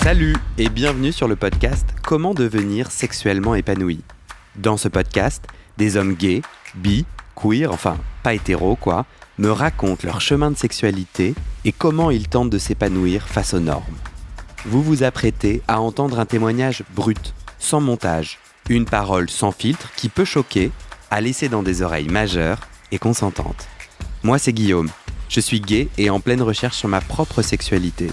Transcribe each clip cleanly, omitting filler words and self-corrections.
Salut et bienvenue sur le podcast Comment devenir sexuellement épanoui. Dans ce podcast, des hommes gays, bi, queer, enfin pas hétéros quoi, me racontent leur chemin de sexualité et comment ils tentent de s'épanouir face aux normes. Vous vous apprêtez à entendre un témoignage brut, sans montage, une parole sans filtre qui peut choquer, à laisser dans des oreilles majeures et consentantes. Moi c'est Guillaume, je suis gay et en pleine recherche sur ma propre sexualité.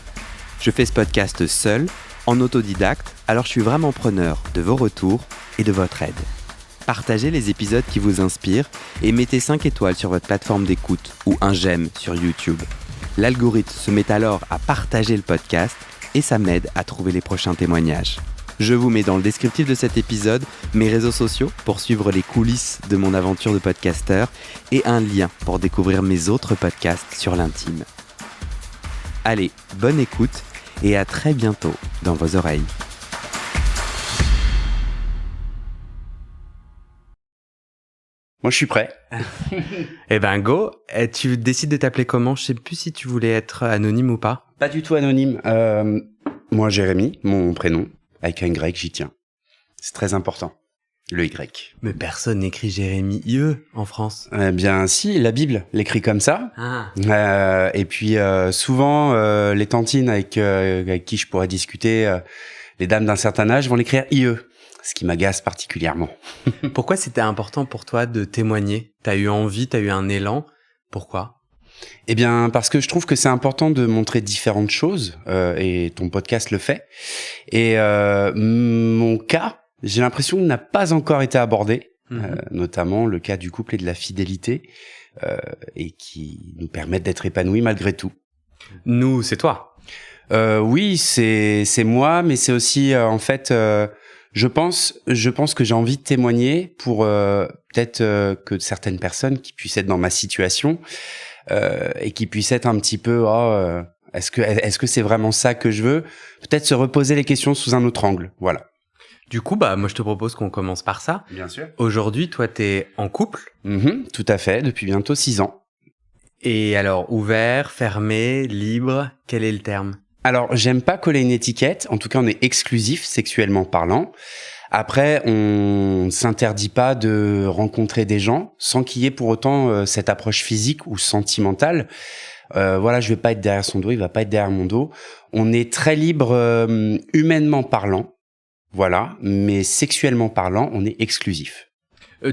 Je fais ce podcast seul, en autodidacte, alors je suis vraiment preneur de vos retours et de votre aide. Partagez les épisodes qui vous inspirent et mettez 5 étoiles sur votre plateforme d'écoute ou un j'aime sur YouTube. L'algorithme se met alors à partager le podcast et ça m'aide à trouver les prochains témoignages. Je vous mets dans le descriptif de cet épisode mes réseaux sociaux pour suivre les coulisses de mon aventure de podcasteur et un lien pour découvrir mes autres podcasts sur l'intime. Allez, bonne écoute et à très bientôt dans vos oreilles. Moi, je suis prêt. Eh ben go, tu décides de t'appeler comment? Je sais plus si tu voulais être anonyme ou pas. Pas du tout anonyme. Moi, Jérémy, mon prénom, avec un Y, j'y tiens. C'est très important, le Y. Mais personne n'écrit Jérémy IE en France. Bien si, la Bible l'écrit comme ça. Ah. Et puis souvent, les tantines avec qui je pourrais discuter, les dames d'un certain âge vont l'écrire IE, ce qui m'agace particulièrement. Pourquoi c'était important pour toi de témoigner? T'as eu envie, t'as eu un élan. Pourquoi? Eh bien, parce que je trouve que c'est important de montrer différentes choses, et ton podcast le fait. Et mon cas, j'ai l'impression, n'a pas encore été abordé, notamment le cas du couple et de la fidélité, et qui nous permettent d'être épanouis malgré tout. Nous, c'est toi. Oui, c'est moi, mais c'est aussi en fait, je pense que j'ai envie de témoigner pour peut-être que certaines personnes qui puissent être dans ma situation et qui puissent être un petit peu est-ce que c'est vraiment ça que je veux, peut-être se reposer les questions sous un autre angle, voilà. Du coup, moi je te propose qu'on commence par ça. Bien sûr. Aujourd'hui, toi t'es en couple. Tout à fait, depuis bientôt 6 ans. Et alors, ouvert, fermé, libre, quel est le terme? Alors, j'aime pas coller une étiquette. En tout cas, on est exclusif sexuellement parlant. Après, on s'interdit pas de rencontrer des gens sans qu'il y ait pour autant cette approche physique ou sentimentale. Voilà, je vais pas être derrière son dos, il va pas être derrière mon dos. On est très libre humainement parlant, voilà, mais sexuellement parlant, on est exclusif.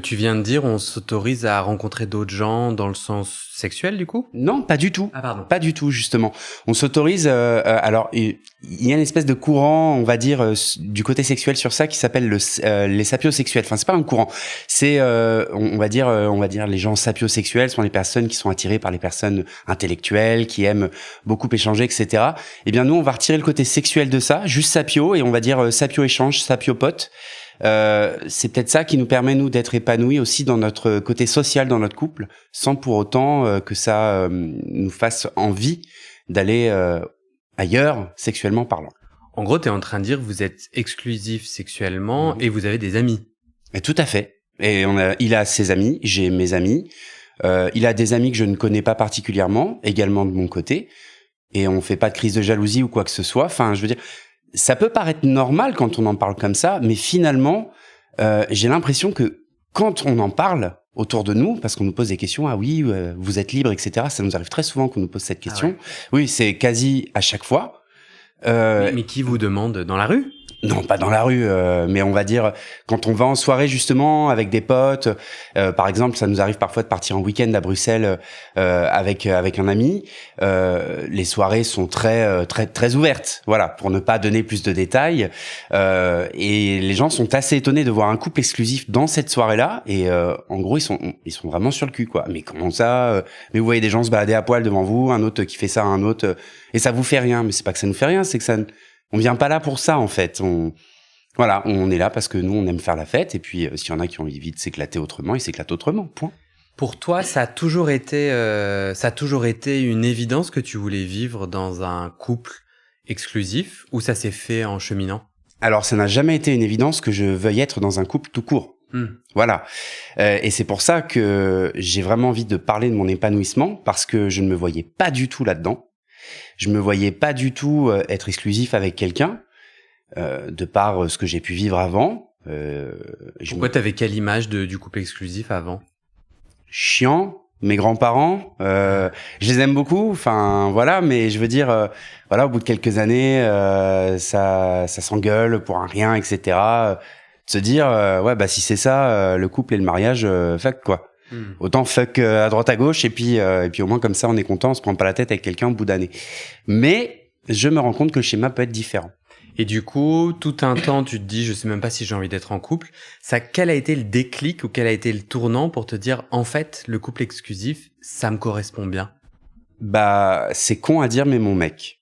Tu viens de dire on s'autorise à rencontrer d'autres gens dans le sens sexuel du coup? Non, pas du tout. Ah pardon. Pas du tout, justement. On s'autorise. Alors, il y a une espèce de courant, on va dire, du côté sexuel sur ça qui s'appelle les sapiosexuels. Enfin, c'est pas un courant. C'est, on va dire, les gens sapiosexuels sont les personnes qui sont attirées par les personnes intellectuelles, qui aiment beaucoup échanger, etc. Eh bien, nous, on va retirer le côté sexuel de ça, juste sapio, et on va dire sapio échange, sapio pote. C'est peut-être ça qui nous permet nous d'être épanouis aussi dans notre côté social dans notre couple, sans pour autant que ça nous fasse envie d'aller ailleurs sexuellement parlant. En gros, t'es en train de dire que vous êtes exclusif sexuellement et vous avez des amis. Et tout à fait. Et il a ses amis, j'ai mes amis. Il a des amis que je ne connais pas particulièrement, également de mon côté. Et on fait pas de crise de jalousie ou quoi que ce soit. Enfin, je veux dire. Ça peut paraître normal quand on en parle comme ça, mais finalement, j'ai l'impression que quand on en parle autour de nous, parce qu'on nous pose des questions, ah oui, vous êtes libre, etc. Ça nous arrive très souvent qu'on nous pose cette question. Ah ouais. Oui, c'est quasi à chaque fois. Mais qui vous demande dans la rue? Non, pas dans la rue, mais on va dire quand on va en soirée justement avec des potes. Par exemple, ça nous arrive parfois de partir en week-end à Bruxelles avec un ami. Les soirées sont très ouvertes, voilà, pour ne pas donner plus de détails. Et les gens sont assez étonnés de voir un couple exclusif dans cette soirée-là. Et en gros, ils sont vraiment sur le cul, quoi. Mais comment ça Mais vous voyez des gens se balader à poil devant vous, un autre qui fait ça à un autre, et ça vous fait rien. Mais c'est pas que ça nous fait rien, c'est que ça. On vient pas là pour ça, en fait. On est là parce que nous, on aime faire la fête. Et puis, s'il y en a qui ont envie de s'éclater autrement, ils s'éclatent autrement. Point. Pour toi, ça a toujours été une évidence que tu voulais vivre dans un couple exclusif ou ça s'est fait en cheminant? Alors, ça n'a jamais été une évidence que je veuille être dans un couple tout court. Voilà. Et c'est pour ça que j'ai vraiment envie de parler de mon épanouissement parce que je ne me voyais pas du tout là-dedans. Je me voyais pas du tout être exclusif avec quelqu'un. de par ce que j'ai pu vivre avant. Pourquoi t'avais quelle image du couple exclusif avant? Chiant, mes grands-parents, je les aime beaucoup, enfin voilà, mais je veux dire, voilà, au bout de quelques années, ça s'engueule pour un rien, etc. De se dire, ouais, bah si c'est ça, le couple et le mariage, fuck quoi. Autant fuck à droite à gauche et puis au moins comme ça on est content, on se prend pas la tête avec quelqu'un au bout d'années. Mais je me rends compte que le schéma peut être différent. Et du coup, tout un temps, tu te dis, je sais même pas si j'ai envie d'être en couple. Quel a été le déclic ou quel a été le tournant pour te dire, en fait, le couple exclusif, ça me correspond bien? Bah, c'est con à dire, mais mon mec.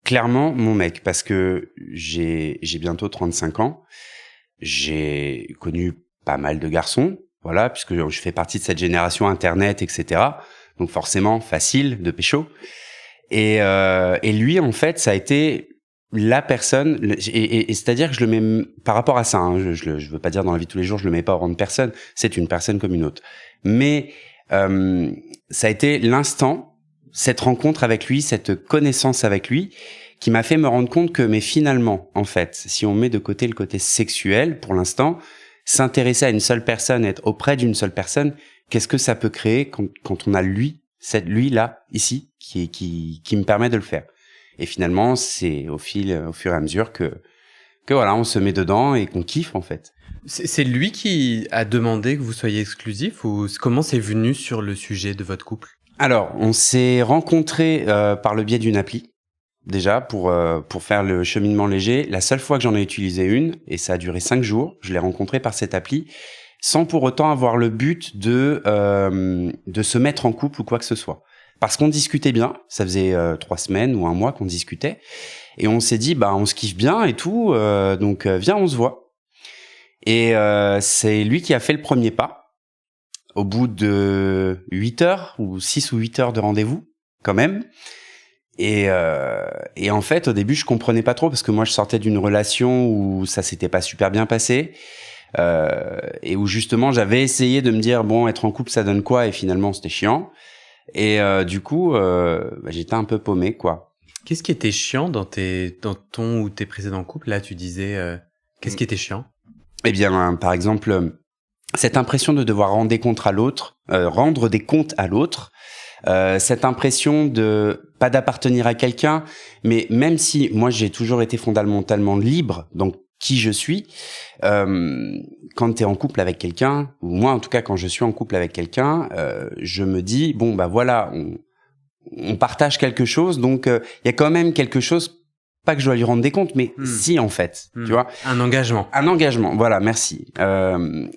Clairement, mon mec, parce que j'ai bientôt 35 ans. J'ai connu pas mal de garçons, voilà, puisque je fais partie de cette génération Internet, etc. Donc forcément, facile de pécho. Et lui, en fait, ça a été la personne, et c'est-à-dire que je le mets par rapport à ça, hein, je veux pas dire dans la vie de tous les jours, je le mets pas au rang de personne, c'est une personne comme une autre. Mais ça a été l'instant, cette rencontre avec lui, cette connaissance avec lui, qui m'a fait me rendre compte que, mais finalement, en fait, si on met de côté le côté sexuel, pour l'instant, s'intéresser à une seule personne, être auprès d'une seule personne, qu'est-ce que ça peut créer quand on a lui là, ici, qui me permet de le faire. Et finalement, c'est au fur et à mesure que voilà, on se met dedans et qu'on kiffe, en fait. C'est lui qui a demandé que vous soyez exclusif ou comment c'est venu sur le sujet de votre couple? Alors, on s'est rencontrés par le biais d'une appli, déjà, pour faire le cheminement léger. La seule fois que j'en ai utilisé une, et ça a duré 5 jours, je l'ai rencontré par cette appli, sans pour autant avoir le but de se mettre en couple ou quoi que ce soit. Parce qu'on discutait bien, ça faisait 3 semaines ou un mois qu'on discutait, et on s'est dit, bah on se kiffe bien et tout, donc viens, on se voit. Et c'est lui qui a fait le premier pas, au bout de 8 heures, ou 6 ou 8 heures de rendez-vous, quand même. Et en fait, au début, je comprenais pas trop, parce que moi, je sortais d'une relation où ça s'était pas super bien passé, et où justement, j'avais essayé de me dire, bon, être en couple, ça donne quoi? Et finalement, c'était chiant. Et du coup, j'étais un peu paumé, quoi. Qu'est-ce qui était chiant dans ton ou tes précédents couples? Là, tu disais, qu'est-ce qui était chiant? Eh bien, par exemple, cette impression de devoir rendre des comptes à l'autre, cette impression de pas d'appartenir à quelqu'un, mais même si moi j'ai toujours été fondamentalement libre, donc qui je suis, quand t'es en couple avec quelqu'un, ou moi en tout cas quand je suis en couple avec quelqu'un, je me dis bon bah voilà, on partage quelque chose, donc il y a quand même quelque chose, pas que je dois lui rendre des comptes, mais si en fait, tu vois, un engagement, voilà, merci.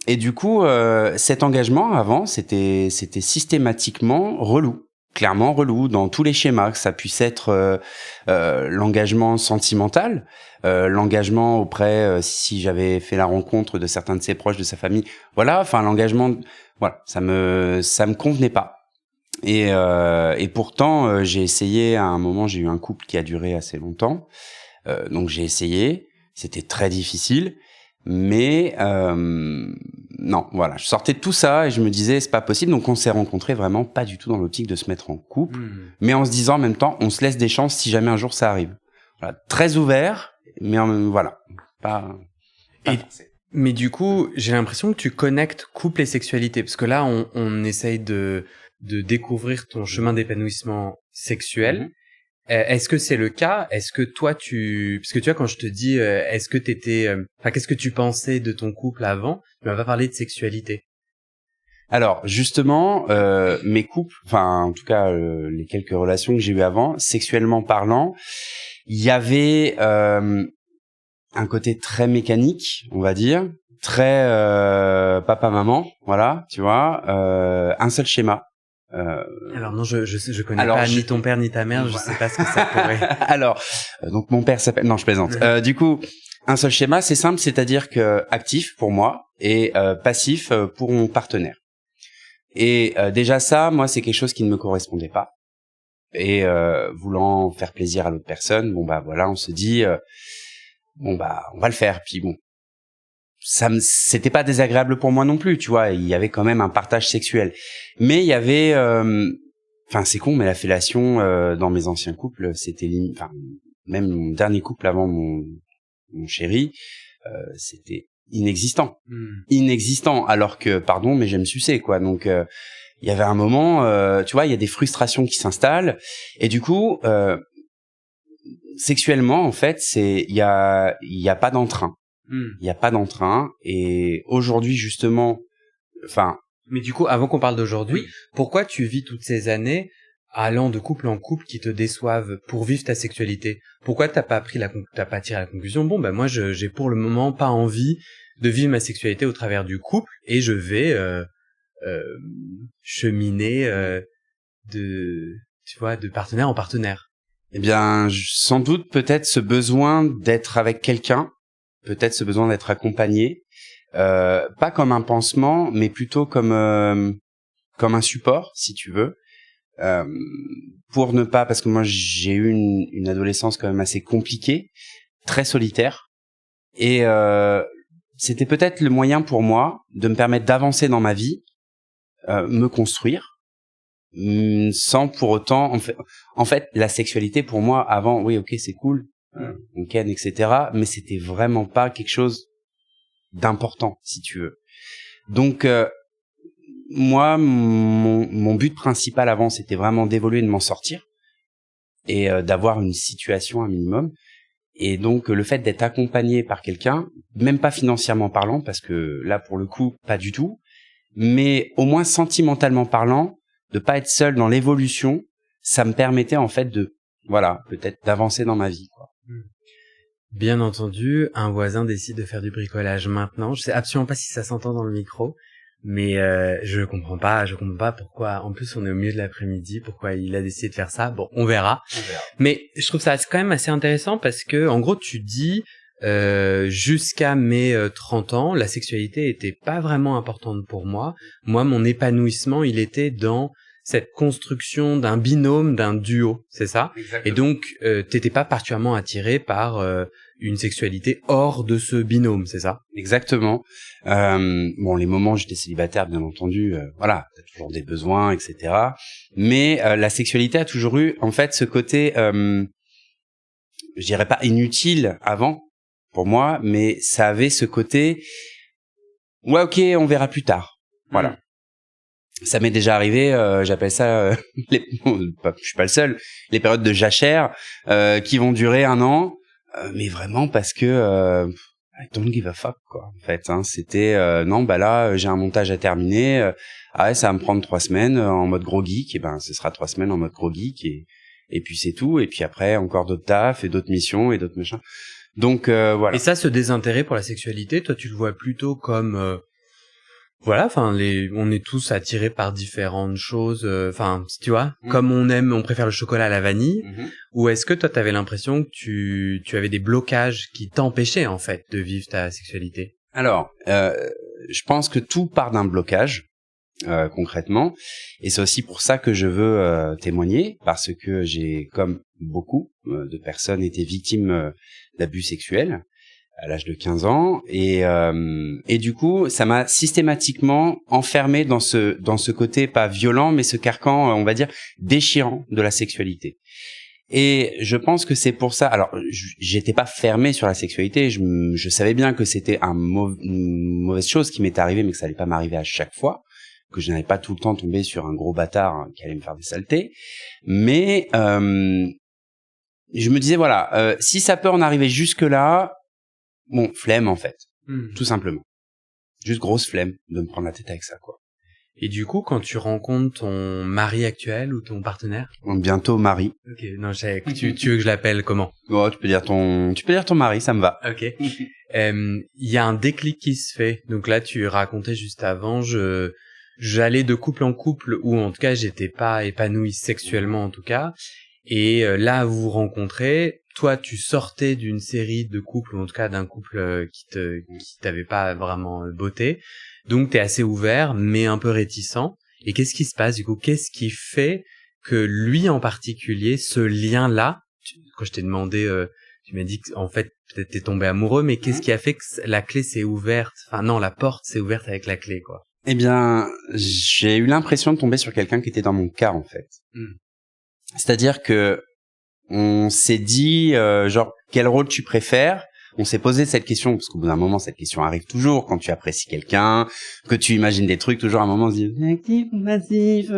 Et du coup, cet engagement avant, c'était systématiquement relou. Clairement relou dans tous les schémas, que ça puisse être l'engagement sentimental, l'engagement auprès, si j'avais fait la rencontre de certains de ses proches, de sa famille, voilà, enfin l'engagement, voilà, ça me convenait pas. Et pourtant, j'ai essayé, à un moment, j'ai eu un couple qui a duré assez longtemps, donc j'ai essayé, c'était très difficile, mais non, voilà, je sortais de tout ça et je me disais c'est pas possible, donc on s'est rencontrés vraiment pas du tout dans l'optique de se mettre en couple, mais en se disant en même temps on se laisse des chances si jamais un jour ça arrive. Voilà, très ouvert, mais voilà, pas mais du coup, j'ai l'impression que tu connectes couple et sexualité, parce que là on essaye de découvrir ton chemin d'épanouissement sexuel. Est-ce que c'est le cas? Est-ce que toi parce que tu vois, quand je te dis est-ce que qu'est-ce que tu pensais de ton couple avant, on va parler de sexualité. Alors justement, mes couples, enfin en tout cas les quelques relations que j'ai eues avant, sexuellement parlant, il y avait un côté très mécanique, on va dire, très papa-maman, voilà, tu vois, un seul schéma. Alors non, je connais pas ni ton père ni ta mère, je sais pas ce que ça pourrait. Alors, donc mon père s'appelle... Non, je plaisante. Du coup, un seul schéma, c'est simple, c'est-à-dire que actif pour moi et passif pour mon partenaire. Et déjà ça, moi, c'est quelque chose qui ne me correspondait pas. Et voulant faire plaisir à l'autre personne, bon bah voilà, on se dit, bon bah on va le faire. Puis bon, c'était pas désagréable pour moi non plus, tu vois, il y avait quand même un partage sexuel, mais il y avait enfin c'est con, mais la fellation dans mes anciens couples, c'était même mon dernier couple avant mon chéri, c'était inexistant, alors que, pardon, mais j'aime sucer, quoi. Donc, il y avait un moment, tu vois, il y a des frustrations qui s'installent, et du coup, sexuellement, en fait, il y a pas d'entrain. Il y a pas d'entrain, et aujourd'hui, justement, enfin. Mais du coup, avant qu'on parle d'aujourd'hui, pourquoi tu vis toutes ces années allant de couple en couple qui te déçoivent pour vivre ta sexualité? Pourquoi t'as pas tiré la conclusion, bon, moi, j'ai pour le moment pas envie de vivre ma sexualité au travers du couple, et je vais, cheminer, de partenaire en partenaire? Eh bien, sans doute, peut-être ce besoin d'être avec quelqu'un, peut-être ce besoin d'être accompagné, pas comme un pansement, mais plutôt comme un support, si tu veux, pour ne pas, parce que moi j'ai eu une adolescence quand même assez compliquée, très solitaire, et c'était peut-être le moyen pour moi de me permettre d'avancer dans ma vie, me construire, sans pour autant, en fait, la sexualité pour moi avant, oui, ok, c'est cool, on ken, etc., mais c'était vraiment pas quelque chose d'important, si tu veux. Donc moi, mon but principal avant, c'était vraiment d'évoluer, de m'en sortir et d'avoir une situation un minimum. Et donc le fait d'être accompagné par quelqu'un, même pas financièrement parlant, parce que là pour le coup pas du tout, mais au moins sentimentalement parlant, de pas être seul dans l'évolution, ça me permettait en fait peut-être d'avancer dans ma vie, quoi. Bien entendu, un voisin décide de faire du bricolage maintenant. Je sais absolument pas si ça s'entend dans le micro, mais je comprends pas pourquoi. En plus, on est au milieu de l'après-midi, pourquoi il a décidé de faire ça. Bon, on verra. Mais je trouve ça quand même assez intéressant parce que, en gros, tu dis jusqu'à mes 30 ans, la sexualité était pas vraiment importante pour moi. Moi, mon épanouissement, il était dans cette construction d'un binôme, d'un duo, c'est ça? Exactement. Et donc, t'étais pas particulièrement attiré par une sexualité hors de ce binôme, c'est ça? Exactement. Les moments où j'étais célibataire, bien entendu, t'as toujours des besoins, etc. Mais la sexualité a toujours eu, en fait, ce côté, je dirais pas inutile avant, pour moi, mais ça avait ce côté, ouais, ok, on verra plus tard. Voilà. Ça m'est déjà arrivé, j'appelle ça, je suis pas le seul, les périodes de jachère qui vont durer 1 an, mais vraiment parce que I don't give a fuck, quoi. En fait, c'était là j'ai un montage à terminer, ça va me prendre 3 semaines en mode gros geek, et ben ce sera 3 semaines en mode gros geek, et puis c'est tout, et puis après encore d'autres tafs et d'autres missions et d'autres machins. Donc voilà. Et ça, ce désintérêt pour la sexualité, toi tu le vois plutôt comme on est tous attirés par différentes choses, tu vois, comme on préfère le chocolat à la vanille, ou est-ce que toi t'avais l'impression que tu avais des blocages qui t'empêchaient en fait de vivre ta sexualité? Alors, je pense que tout part d'un blocage, concrètement, et c'est aussi pour ça que je veux témoigner, parce que j'ai, comme beaucoup de personnes, été victime d'abus sexuels à l'âge de 15 ans, et du coup ça m'a systématiquement enfermé dans ce côté pas violent, mais ce carcan, on va dire, déchirant de la sexualité. Et je pense que c'est pour ça, alors j'étais pas fermé sur la sexualité, je savais bien que c'était une mauvaise chose qui m'était arrivée, mais que ça allait pas m'arriver à chaque fois, que je n'allais pas tout le temps tomber sur un gros bâtard qui allait me faire des saletés, mais je me disais si ça peut en arriver jusque là, bon, flemme en fait, tout simplement. Juste grosse flemme de me prendre la tête avec ça, quoi. Et du coup, quand tu rencontres ton mari actuel ou ton partenaire? Bientôt mari. Ok, non, tu veux que je l'appelle comment? Oh, tu peux dire ton mari, ça me va. Ok. Il y a un déclic qui se fait. Donc là, tu racontais juste avant, j'allais de couple en couple, ou en tout cas, j'étais pas épanoui sexuellement en tout cas. Et là, vous vous rencontrez. Toi, tu sortais d'une série de couples, ou en tout cas d'un couple qui t'avait pas vraiment botté. Donc, t'es assez ouvert, mais un peu réticent. Et qu'est-ce qui se passe, du coup? Qu'est-ce qui fait que lui, en particulier, ce lien-là, quand je t'ai demandé, tu m'as dit qu'en fait, peut-être t'es tombé amoureux, mais qu'est-ce qui a fait que la clé s'est ouverte? Enfin, non, la porte s'est ouverte avec la clé, quoi. Eh bien, j'ai eu l'impression de tomber sur quelqu'un qui était dans mon cas, en fait. C'est-à-dire que on s'est dit, quel rôle tu préfères? on s'est posé cette question, parce qu'au bout d'un moment, cette question arrive toujours quand tu apprécies quelqu'un, que tu imagines des trucs, toujours à un moment, on se dit actif ou passif.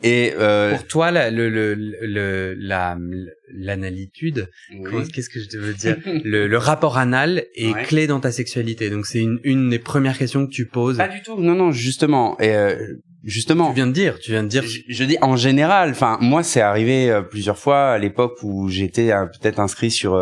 Et pour toi, l'analitude, oui. qu'est-ce que je veux dire? Le rapport anal est clé dans ta sexualité. Donc c'est une des premières questions que tu poses. Pas du tout. Non, justement. Et justement. Tu viens de dire. Je dis en général. Enfin, moi, c'est arrivé plusieurs fois à l'époque où j'étais peut-être inscrit sur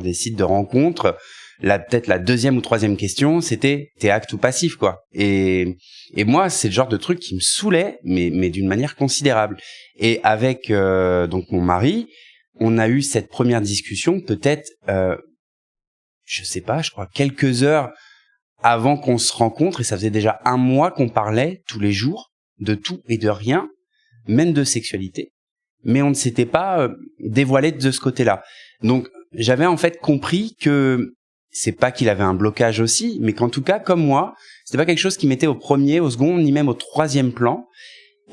des sites de rencontres. Peut-être la deuxième ou troisième question, c'était t'es acte ou passif, quoi. Et moi, c'est le genre de truc qui me saoulait, mais d'une manière considérable. Et avec donc mon mari, on a eu cette première discussion peut-être, je sais pas, je crois quelques heures avant qu'on se rencontre, et ça faisait déjà 1 mois qu'on parlait tous les jours de tout et de rien, même de sexualité, mais on ne s'était pas dévoilé de ce côté-là. Donc j'avais en fait compris que c'est pas qu'il avait un blocage aussi, mais qu'en tout cas, comme moi, c'était pas quelque chose qui mettait au premier, au second, ni même au troisième plan.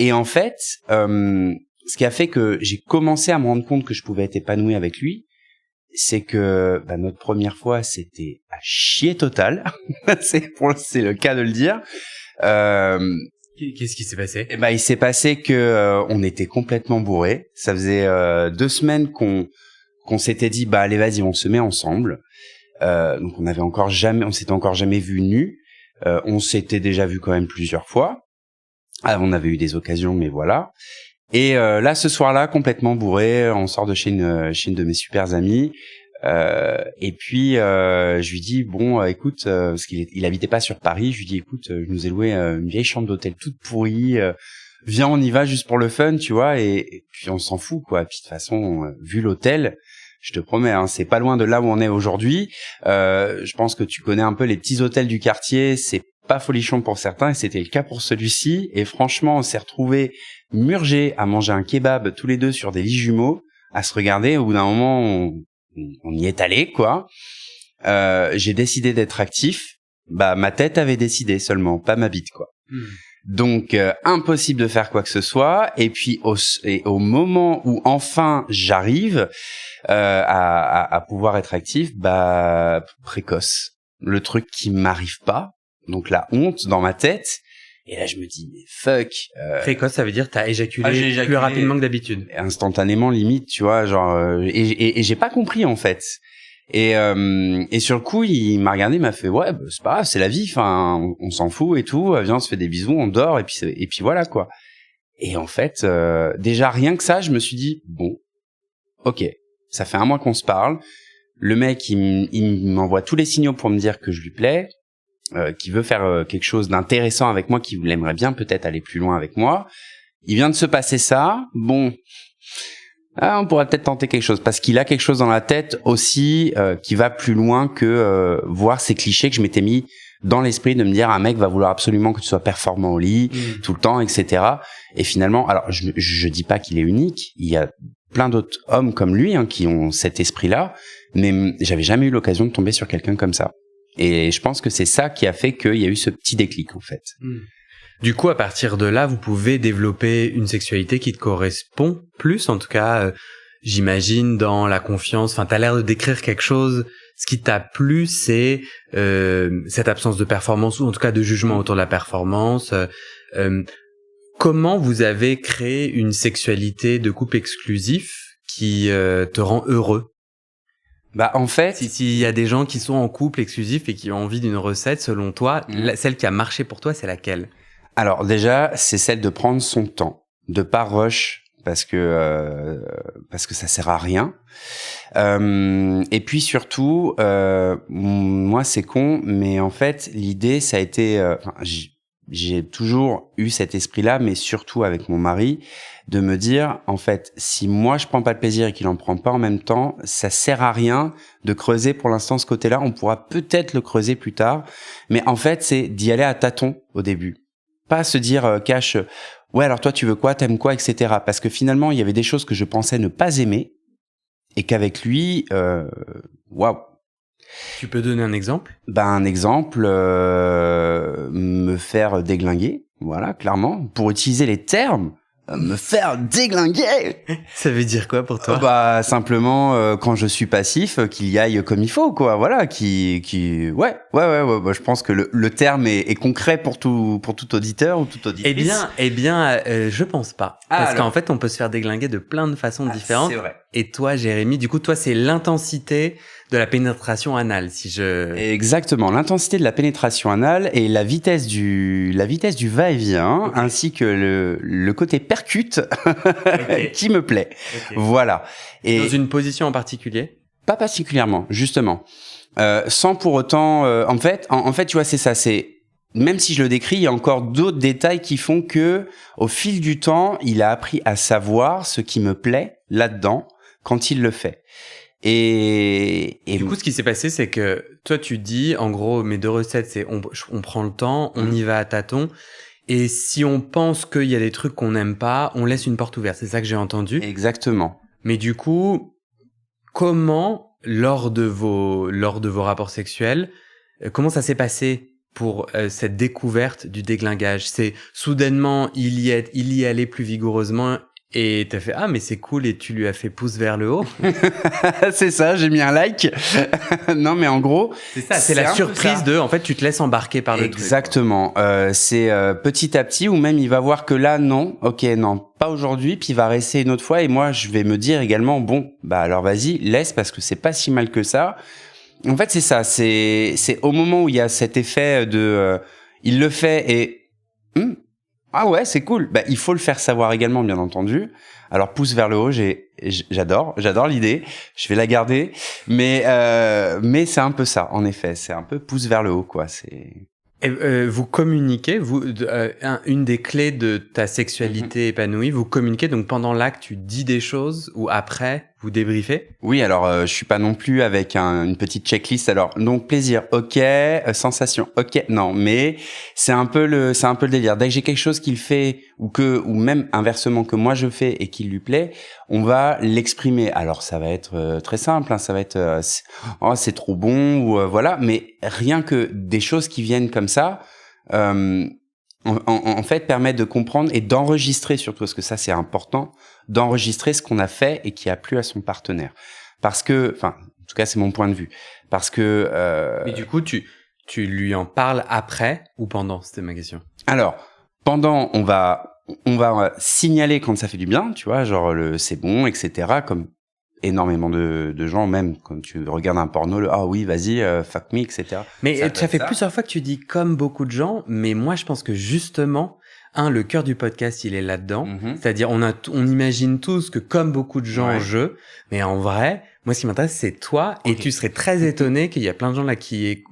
Et en fait, ce qui a fait que j'ai commencé à me rendre compte que je pouvais être épanoui avec lui, c'est que notre première fois, c'était à chier total. c'est le cas de le dire. Qu'est-ce qui s'est passé? Il s'est passé que on était complètement bourrés. Ça faisait 2 semaines qu'on s'était dit allez vas-y, on se met ensemble. Donc on s'était encore jamais vu nus. On s'était déjà vu quand même plusieurs fois. On avait eu des occasions, mais voilà. Et là, ce soir-là, complètement bourré, on sort de chez une de mes super amies. Et puis je lui dis écoute, parce qu'il habitait pas sur Paris, je lui dis écoute, je nous ai loué une vieille chambre d'hôtel toute pourrie. Viens, on y va juste pour le fun, tu vois. Et puis on s'en fout, quoi. Puis de toute façon, vu l'hôtel. Je te promets, c'est pas loin de là où on est aujourd'hui. Je pense que tu connais un peu les petits hôtels du quartier. C'est pas folichon pour certains, et c'était le cas pour celui-ci. Et franchement, on s'est retrouvés murgés à manger un kebab tous les deux sur des lits jumeaux, à se regarder. Au bout d'un moment, on y est allé, quoi. J'ai décidé d'être actif. Ma tête avait décidé seulement, pas ma bite, quoi. Donc impossible de faire quoi que ce soit. Et puis au moment où enfin j'arrive à pouvoir être actif, précoce, le truc qui m'arrive pas, donc la honte dans ma tête. Et là je me dis mais fuck. Précoce, ça veut dire t'as éjaculé plus rapidement que d'habitude. Instantanément limite, tu vois, genre et j'ai pas compris en fait. Et sur le coup, il m'a regardé, il m'a fait c'est pas grave, c'est la vie, enfin on s'en fout et tout, viens, on se fait des bisous, on dort et puis voilà, quoi. Et en fait, déjà rien que ça, je me suis dit OK, ça fait 1 mois qu'on se parle. Le mec, il m'envoie tous les signaux pour me dire que je lui plais, qu'il veut faire quelque chose d'intéressant avec moi, qu'il aimerait bien peut-être aller plus loin avec moi. Il vient de se passer ça. On pourrait peut-être tenter quelque chose, parce qu'il a quelque chose dans la tête aussi qui va plus loin que voir ces clichés que je m'étais mis dans l'esprit de me dire un mec va vouloir absolument que tu sois performant au lit tout le temps, etc. Et finalement, alors je dis pas qu'il est unique, il y a plein d'autres hommes comme lui qui ont cet esprit-là, mais j'avais jamais eu l'occasion de tomber sur quelqu'un comme ça. Et je pense que c'est ça qui a fait qu'il y a eu ce petit déclic en fait. Du coup, à partir de là, vous pouvez développer une sexualité qui te correspond plus, en tout cas, j'imagine, dans la confiance. Enfin, t'as l'air de décrire quelque chose. Ce qui t'a plu, c'est cette absence de performance, ou en tout cas de jugement autour de la performance. Comment vous avez créé une sexualité de couple exclusif qui te rend heureux? En fait, s'il y a des gens qui sont en couple exclusif et qui ont envie d'une recette, selon toi, celle qui a marché pour toi, c'est laquelle? Alors déjà, c'est celle de prendre son temps, de pas rush, parce que ça sert à rien. Et puis surtout, moi c'est con, mais en fait l'idée ça a été, j'ai toujours eu cet esprit-là, mais surtout avec mon mari, de me dire en fait, si moi je prends pas le plaisir et qu'il en prend pas en même temps, ça sert à rien de creuser pour l'instant ce côté-là. On pourra peut-être le creuser plus tard, mais en fait c'est d'y aller à tâtons au début. Pas se dire cash, alors toi tu veux quoi, t'aimes quoi, etc. Parce que finalement il y avait des choses que je pensais ne pas aimer et qu'avec lui, waouh. Tu peux donner un exemple? Un exemple, me faire déglinguer, voilà, clairement, pour utiliser les termes me faire déglinguer. Ça veut dire quoi pour toi? Bah simplement quand je suis passif, qu'il y aille comme il faut, quoi. Voilà, ouais. Bah, je pense que le terme est concret pour tout auditeur ou toute auditrice. Eh bien, je pense pas. Parce qu'en fait, on peut se faire déglinguer de plein de façons différentes. C'est vrai. Et toi, Jérémy, du coup, toi, c'est l'intensité de la pénétration anale, Exactement, l'intensité de la pénétration anale et la vitesse du va-et-vient, okay. Ainsi que le côté percute okay. Qui me plaît. Okay. Voilà. Et dans une position en particulier? Pas particulièrement, justement. Sans pour autant, en fait, tu vois, c'est ça, c'est même si je le décris, il y a encore d'autres détails qui font que, au fil du temps, il a appris à savoir ce qui me plaît là-dedans quand il le fait. Et du coup, ce qui s'est passé, c'est que toi, tu dis, en gros, mes 2 recettes, c'est on prend le temps, on y va à tâtons. Et si on pense qu'il y a des trucs qu'on n'aime pas, on laisse une porte ouverte. C'est ça que j'ai entendu. Exactement. Mais du coup, comment, lors de vos rapports sexuels, comment ça s'est passé pour cette découverte du déglingage? C'est soudainement, il y allait plus vigoureusement. Et t'as fait, ah, mais c'est cool, et tu lui as fait pouce vers le haut. C'est ça, j'ai mis un like. Non, mais en gros. C'est ça, c'est la surprise en fait, tu te laisses embarquer par le truc. Exactement. C'est petit à petit, ou même il va voir que là, non, pas aujourd'hui, puis il va rester une autre fois, et moi, je vais me dire également, bon, bah alors vas-y, laisse, parce que c'est pas si mal que ça. En fait, c'est ça, c'est au moment où il y a cet effet de, il le fait et, ah ouais, c'est cool. Bah, il faut le faire savoir également, bien entendu. Alors, pouce vers le haut, j'adore l'idée. Je vais la garder. Mais c'est un peu ça, en effet. C'est un peu pouce vers le haut, quoi. Et, vous communiquez, une des clés de ta sexualité épanouie, vous communiquez donc pendant l'acte, tu dis des choses ou après, vous débriefez? Oui, alors je suis pas non plus avec une petite checklist. Alors donc plaisir, ok, sensation, ok, non, mais c'est un peu le délire. Dès que j'ai quelque chose qu'il fait ou même inversement que moi je fais et qui lui plaît, on va l'exprimer. Alors ça va être très simple, hein, ça va être c'est trop bon ou voilà, mais rien que des choses qui viennent comme ça. En fait, permet de comprendre et d'enregistrer surtout, parce que ça c'est important, d'enregistrer ce qu'on a fait et qui a plu à son partenaire. Parce que, enfin, en tout cas c'est mon point de vue. Parce que. Mais du coup, tu lui en parles après ou pendant? C'était ma question. Alors, pendant, on va signaler quand ça fait du bien, tu vois, genre c'est bon, etc. Comme énormément de gens, même quand tu regardes un porno, ah oui, vas-y, fuck me, etc. Mais ça fait plusieurs fois que tu dis comme beaucoup de gens, mais moi je pense que justement, le cœur du podcast, il est là-dedans. C'est-à-dire, on imagine tous que comme beaucoup de gens, mais en vrai, moi ce qui m'intéresse, c'est toi, et tu serais très étonné qu'il y a plein de gens là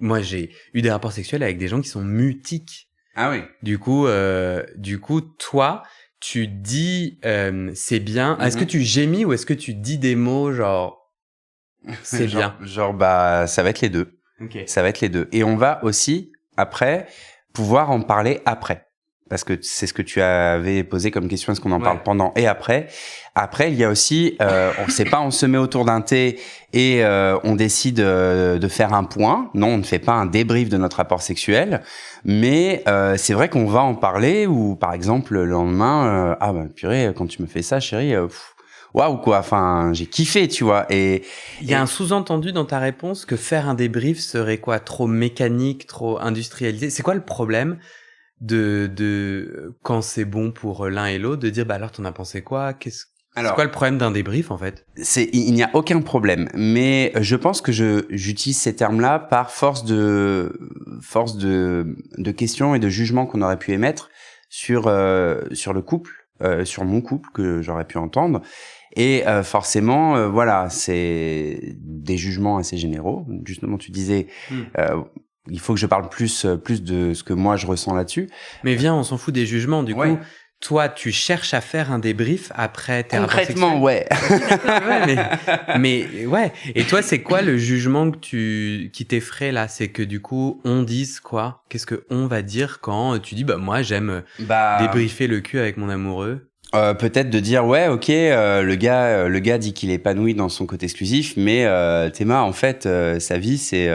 moi j'ai eu des rapports sexuels avec des gens qui sont mutiques. Ah oui. Du coup, toi, tu dis c'est bien. Est-ce que tu gémis ou est-ce que tu dis des mots genre c'est bien? Genre bah ça va être les deux. Okay. Ça va être les deux. Et on va aussi après pouvoir en parler après. Parce que c'est ce que tu avais posé comme question, est-ce qu'on en parle pendant et après? Après, il y a aussi, on se met autour d'un thé et on décide de faire un point. Non, on ne fait pas un débrief de notre rapport sexuel, mais c'est vrai qu'on va en parler. Ou par exemple le lendemain, ah bah purée, quand tu me fais ça, chérie, waouh quoi. Enfin, j'ai kiffé, tu vois. Et il y a un sous-entendu dans ta réponse que faire un débrief serait quoi? Trop mécanique, trop industrialisé. C'est quoi le problème de quand c'est bon pour l'un et l'autre de dire bah alors t'en as pensé quoi? C'est quoi le problème d'un débrief en fait? Il n'y a aucun problème, mais je pense que j'utilise ces termes-là par force de questions et de jugements qu'on aurait pu émettre sur le couple, sur mon couple que j'aurais pu entendre. Et forcément, voilà, c'est des jugements assez généraux. Justement, tu disais, il faut que je parle plus de ce que moi je ressens là-dessus. Mais viens, on s'en fout des jugements. Du coup, toi, tu cherches à faire un débrief après tes rapports sexuels. Concrètement, ouais. mais ouais. Et toi, c'est quoi le jugement qui t'effraie là? C'est que du coup, on dise quoi? Qu'est-ce que on va dire quand tu dis bah moi j'aime débriefer le cul avec mon amoureux? Peut-être de dire ouais ok le gars dit qu'il est épanoui dans son côté exclusif, mais Théma en fait sa vie c'est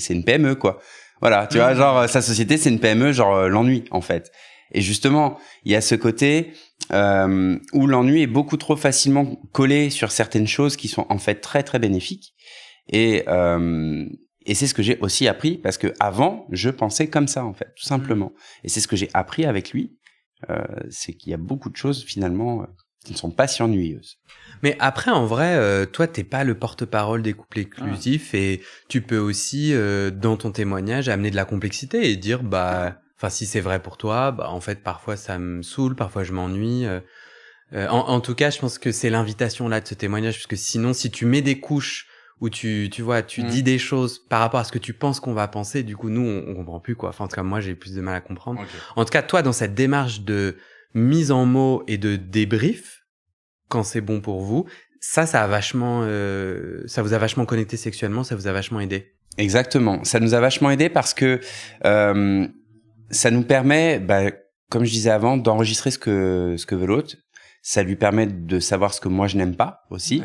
une PME quoi. Voilà, tu vois, genre sa société c'est une PME, genre l'ennui en fait. Et justement, il y a ce côté où l'ennui est beaucoup trop facilement collé sur certaines choses qui sont en fait très très bénéfiques. Et c'est ce que j'ai aussi appris parce que avant, je pensais comme ça en fait, tout simplement. Et c'est ce que j'ai appris avec lui, c'est qu'il y a beaucoup de choses finalement qui ne sont pas si ennuyeuses. Mais après, en vrai, toi, t'es pas le porte-parole des couples inclusifs et tu peux aussi, dans ton témoignage, amener de la complexité et dire, enfin, si c'est vrai pour toi, en fait, parfois ça me saoule, parfois je m'ennuie. En tout cas, je pense que c'est l'invitation là de ce témoignage, parce que sinon, si tu mets des couches où tu vois, tu dis des choses par rapport à ce que tu penses qu'on va penser, du coup, nous, on comprend plus, quoi. Enfin, en tout cas, moi, j'ai plus de mal à comprendre. Okay. En tout cas, toi, dans cette démarche de mise en mots et de débrief, quand c'est bon pour vous, ça a vachement, ça vous a vachement connecté sexuellement, ça vous a vachement aidé. Exactement. Ça nous a vachement aidé parce que, ça nous permet, comme je disais avant, d'enregistrer ce que veut l'autre. Ça lui permet de savoir ce que moi je n'aime pas aussi.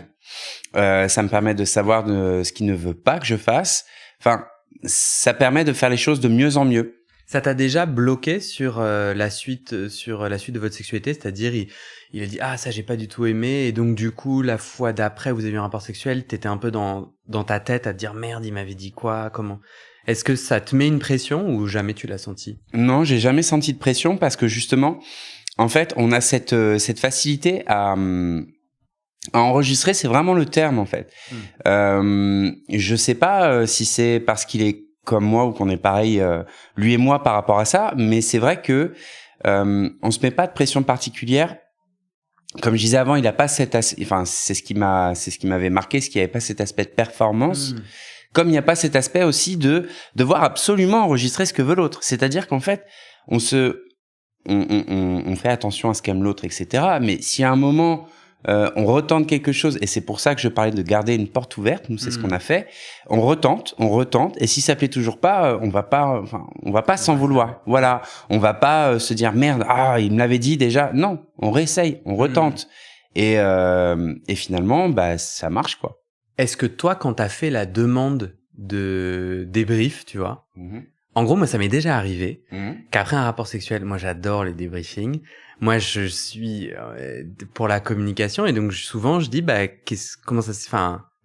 Ouais. Ça me permet de savoir ce qu'il ne veut pas que je fasse. Enfin, ça permet de faire les choses de mieux en mieux. Ça t'a déjà bloqué sur la suite de votre sexualité, c'est-à-dire il a dit ça j'ai pas du tout aimé et donc du coup la fois d'après vous avez eu un rapport sexuel, t'étais un peu dans ta tête à te dire merde, il m'avait dit quoi, comment. Est-ce que ça te met une pression ou jamais tu l'as senti? Non, j'ai jamais senti de pression parce que justement, en fait, on a cette facilité à enregistrer, c'est vraiment le terme en fait. Je sais pas si c'est parce qu'il est comme moi ou qu'on est pareil, lui et moi par rapport à ça, mais c'est vrai que on se met pas de pression particulière. Comme je disais avant, il a pas c'est ce qui m'avait marqué, ce qui avait pas cet aspect de performance. Comme il n'y a pas cet aspect aussi de devoir absolument enregistrer ce que veut l'autre. C'est-à-dire qu'en fait, on fait attention à ce qu'aime l'autre, etc. Mais si à un moment on retente quelque chose, et c'est pour ça que je parlais de garder une porte ouverte, nous c'est ce qu'on a fait, on retente, et si ça plaît toujours pas, on va pas s'en vouloir. Voilà, on va pas se dire merde, il me l'avait dit déjà. Non, on réessaye, on retente, et finalement, ça marche quoi. Est-ce que toi, quand t'as fait la demande de débrief, tu vois, en gros, moi, ça m'est déjà arrivé qu'après un rapport sexuel, moi, j'adore les débriefings. Moi, je suis pour la communication et donc souvent, je dis, comment ça se fait,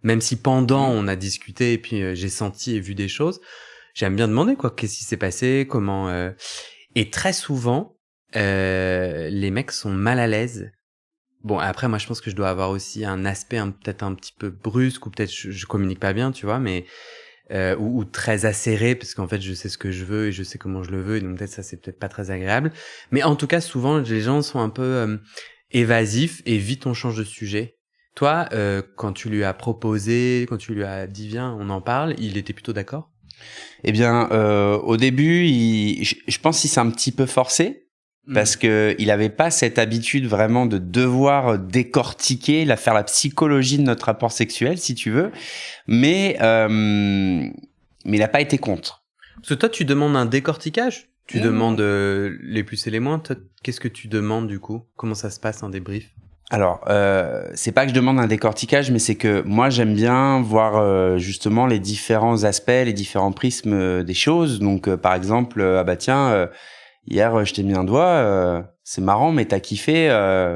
même si pendant on a discuté et puis j'ai senti et vu des choses, j'aime bien demander quoi, qu'est-ce qui s'est passé, comment. Et très souvent, les mecs sont mal à l'aise. Bon, après, moi, je pense que je dois avoir aussi un aspect peut-être un petit peu brusque ou peut-être je communique pas bien, tu vois, mais ou très acéré parce qu'en fait, je sais ce que je veux et je sais comment je le veux et donc peut-être ça, c'est peut-être pas très agréable. Mais en tout cas, souvent, les gens sont un peu évasifs et vite on change de sujet. Toi, quand tu lui as proposé, quand tu lui as dit viens, on en parle, il était plutôt d'accord? Eh bien, au début, je pense qu'il s'est un petit peu forcé. Parce que il avait pas cette habitude vraiment de devoir décortiquer, faire la psychologie de notre rapport sexuel, si tu veux. Mais il a pas été contre. Parce que toi, tu demandes un décortiquage. Tu demandes les plus et les moins. Toi, qu'est-ce que tu demandes du coup? Comment ça se passe un débrief? Alors, c'est pas que je demande un décortiquage, mais c'est que moi j'aime bien voir justement les différents aspects, les différents prismes des choses. Donc, par exemple, hier, je t'ai mis un doigt, c'est marrant, mais t'as kiffé,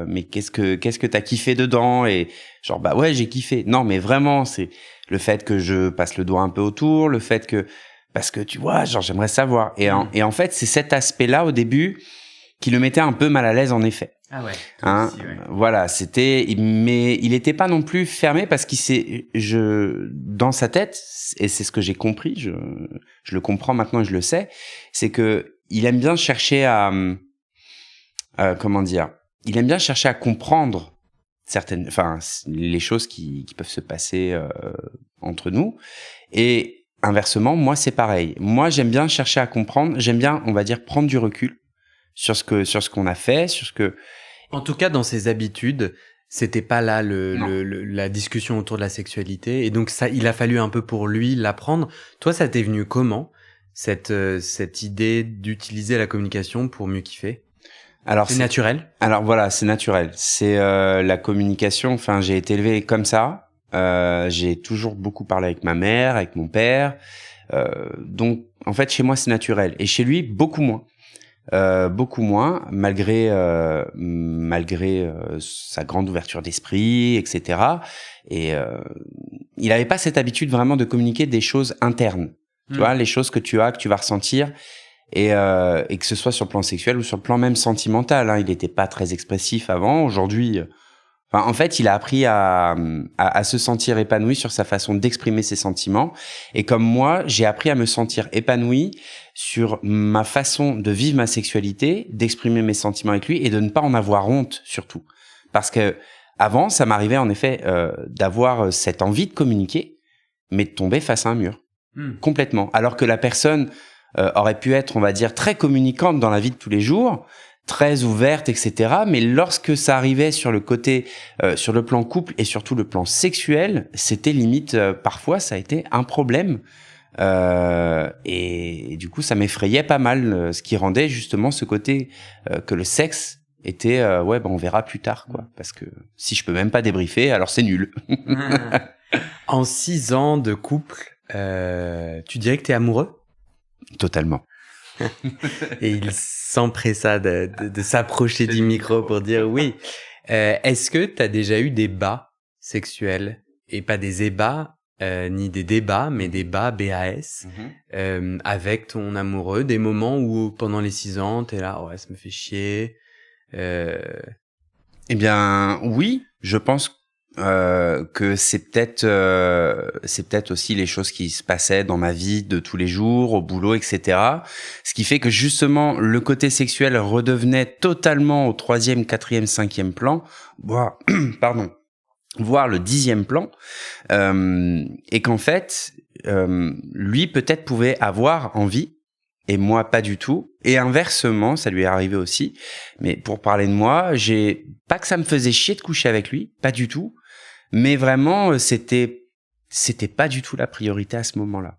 mais qu'est-ce que t'as kiffé dedans? Et genre, ouais, j'ai kiffé. Non, mais vraiment, c'est le fait que je passe le doigt un peu autour, le fait que, parce que tu vois, genre, j'aimerais savoir. Et en fait, c'est cet aspect-là, au début, qui le mettait un peu mal à l'aise, en effet. Ah ouais. Aussi, ouais. Voilà, mais il était pas non plus fermé parce dans sa tête, et c'est ce que j'ai compris, je le comprends maintenant et je le sais, c'est que, il aime bien chercher à il aime bien chercher à comprendre les choses qui peuvent se passer entre nous. Et inversement, moi c'est pareil. Moi j'aime bien chercher à comprendre. J'aime bien, on va dire, prendre du recul sur ce qu'on a fait, sur ce que. En tout cas, dans ses habitudes, c'était pas là la discussion autour de la sexualité. Et donc ça, il a fallu un peu pour lui l'apprendre. Toi, ça t'est venu comment? Cette idée d'utiliser la communication pour mieux kiffer? Alors c'est naturel. Alors voilà, c'est naturel. C'est la communication. Enfin, j'ai été élevé comme ça. J'ai toujours beaucoup parlé avec ma mère, avec mon père. Donc, en fait, chez moi, c'est naturel. Et chez lui, beaucoup moins. beaucoup moins, malgré sa grande ouverture d'esprit, etc. Et il n'avait pas cette habitude vraiment de communiquer des choses internes. Tu vois, les choses que tu vas ressentir, et que ce soit sur le plan sexuel ou sur le plan même sentimental. Hein. Il n'était pas très expressif avant. Aujourd'hui, en fait, il a appris à se sentir épanoui sur sa façon d'exprimer ses sentiments. Et comme moi, j'ai appris à me sentir épanoui sur ma façon de vivre ma sexualité, d'exprimer mes sentiments avec lui et de ne pas en avoir honte, surtout. Parce que avant, ça m'arrivait en effet d'avoir cette envie de communiquer, mais de tomber face à un mur. Complètement. Alors que la personne aurait pu être, on va dire, très communicante dans la vie de tous les jours, très ouverte, etc. Mais lorsque ça arrivait sur le côté, sur le plan couple et surtout le plan sexuel, c'était limite, parfois, ça a été un problème. Et du coup, ça m'effrayait pas mal, ce qui rendait justement ce côté que le sexe était, on verra plus tard, quoi. Parce que si je peux même pas débriefer, alors c'est nul. En 6 ans de couple, tu dirais que t'es amoureux? Totalement. Et il s'empressa de s'approcher du micro pour dire oui. Est-ce que t'as déjà eu des bas sexuels? Et pas des ébats, ni des débats, mais des bas, BAS, avec ton amoureux? Des moments où, pendant les 6 ans, t'es là, ouais, ça me fait chier. Eh bien, oui, je pense que c'est peut-être aussi les choses qui se passaient dans ma vie de tous les jours, au boulot, etc. Ce qui fait que justement le côté sexuel redevenait totalement au 3e, 4e, 5e plan, voire le 10e plan, et qu'en fait lui peut-être pouvait avoir envie et moi pas du tout, et inversement ça lui est arrivé aussi. Mais pour parler de moi, j'ai pas que ça me faisait chier de coucher avec lui, pas du tout. Mais vraiment, c'était pas du tout la priorité à ce moment-là.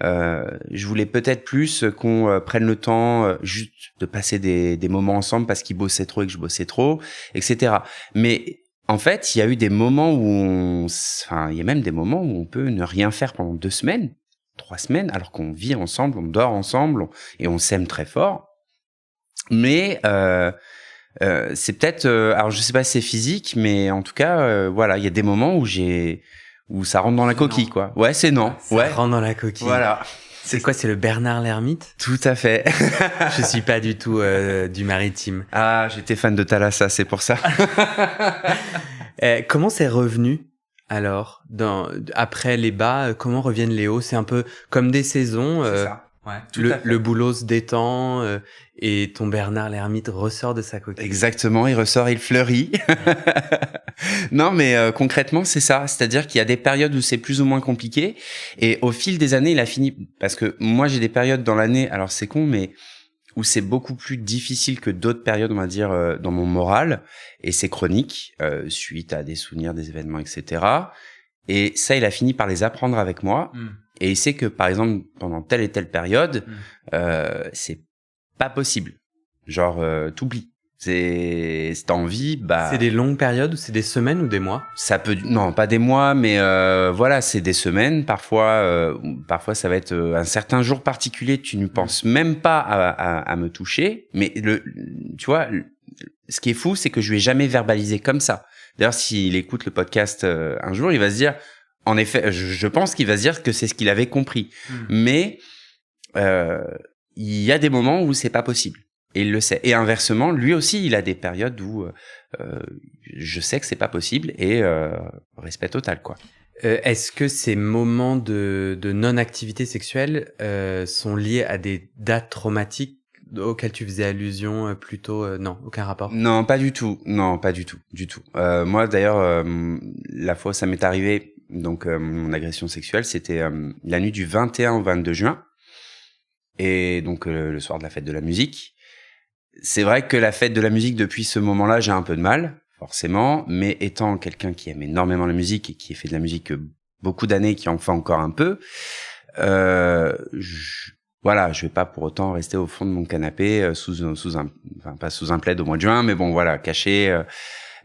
Je voulais peut-être plus qu'on prenne le temps juste de passer des moments ensemble parce qu'il bossait trop et que je bossais trop, etc. Mais en fait, il y a eu des moments où il y a même des moments où on peut ne rien faire pendant 2 semaines, 3 semaines, alors qu'on vit ensemble, on dort ensemble et on s'aime très fort. Mais c'est peut-être, alors je sais pas si c'est physique, mais en tout cas, voilà, il y a des moments où ça rentre dans la coquille, quoi. Ouais, c'est non. Ça rentre dans la coquille. Voilà. C'est quoi, c'est le Bernard l'ermite? Tout à fait. Je suis pas du tout du maritime. Ah, j'étais fan de Thalassa, c'est pour ça. Comment c'est revenu alors après les bas? Comment reviennent les hauts? C'est un peu comme des saisons. C'est ça. Ouais, le boulot se détend et ton Bernard l'ermite ressort de sa coquille. Exactement, il ressort, il fleurit. Non, mais concrètement, c'est ça. C'est-à-dire qu'il y a des périodes où c'est plus ou moins compliqué. Et au fil des années, il a fini... Parce que moi, j'ai des périodes dans l'année, alors c'est con, mais où c'est beaucoup plus difficile que d'autres périodes, on va dire, dans mon moral. Et c'est chronique, suite à des souvenirs, des événements, etc. Et ça, il a fini par les apprendre avec moi. Et il sait que, par exemple, pendant telle et telle période, c'est pas possible. Genre, t'oublies. C'est envie, bah. C'est des longues périodes ou c'est des semaines ou des mois? Ça peut, non, pas des mois, mais voilà, c'est des semaines. Parfois, ça va être un certain jour particulier. Tu ne penses même pas à me toucher. Mais tu vois, ce qui est fou, c'est que je lui ai jamais verbalisé comme ça. D'ailleurs, s'il écoute le podcast un jour, il va se dire, en effet, je pense qu'il va se dire que c'est ce qu'il avait compris. Mais il y a des moments où c'est pas possible. Et il le sait. Et inversement, lui aussi, il a des périodes où je sais que c'est pas possible et respect total, quoi. Est-ce que ces moments de non-activité sexuelle sont liés à des dates traumatiques auxquelles tu faisais allusion plus tôt? Non, aucun rapport? Non, pas du tout. Non, pas du tout. Du tout. Moi, d'ailleurs, la fois où ça m'est arrivé, donc mon agression sexuelle, c'était la nuit du 21 au 22 juin. Et donc le soir de la fête de la musique. C'est vrai que la fête de la musique, depuis ce moment-là, j'ai un peu de mal, forcément, mais étant quelqu'un qui aime énormément la musique et qui a fait de la musique beaucoup d'années, qui en fait encore un peu, voilà, je vais pas pour autant rester au fond de mon canapé pas sous un plaid au mois de juin, mais bon, voilà, caché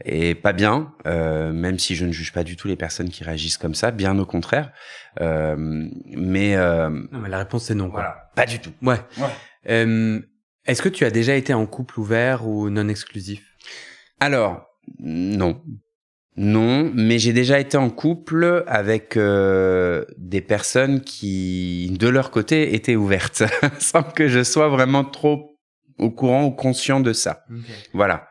et pas bien, même si je ne juge pas du tout les personnes qui réagissent comme ça, bien au contraire. Non, mais la réponse c'est non, quoi. Voilà, pas du tout. Ouais. Est-ce que tu as déjà été en couple ouvert ou non exclusif? Alors, non. Non, mais j'ai déjà été en couple avec des personnes qui, de leur côté, étaient ouvertes, sans que je sois vraiment trop au courant ou conscient de ça. Okay. Voilà.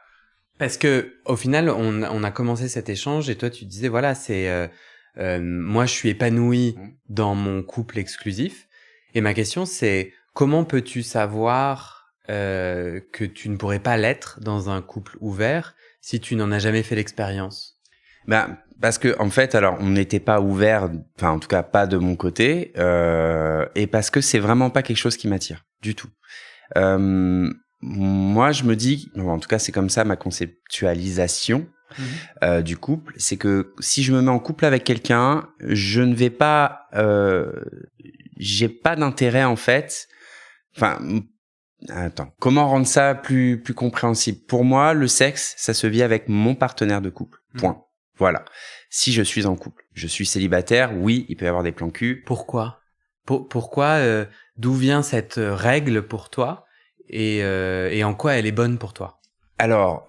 Parce que au final, on a commencé cet échange et toi, tu disais, voilà, c'est moi, je suis épanoui dans mon couple exclusif. Et ma question, c'est comment peux-tu savoir que tu ne pourrais pas l'être dans un couple ouvert si tu n'en as jamais fait l'expérience? Ben, parce que en fait, alors on n'était pas ouvert, enfin en tout cas pas de mon côté, et parce que c'est vraiment pas quelque chose qui m'attire du tout. Moi, je me dis, en tout cas c'est comme ça ma conceptualisation du couple, c'est que si je me mets en couple avec quelqu'un, je ne vais pas, j'ai pas d'intérêt en fait. Enfin, attends, comment rendre ça plus compréhensible? Pour moi, le sexe, ça se vit avec mon partenaire de couple. Point. Voilà. Si je suis en couple, je suis célibataire, oui, il peut y avoir des plans cul. Pourquoi? Pourquoi d'où vient cette règle pour toi et en quoi elle est bonne pour toi? Alors,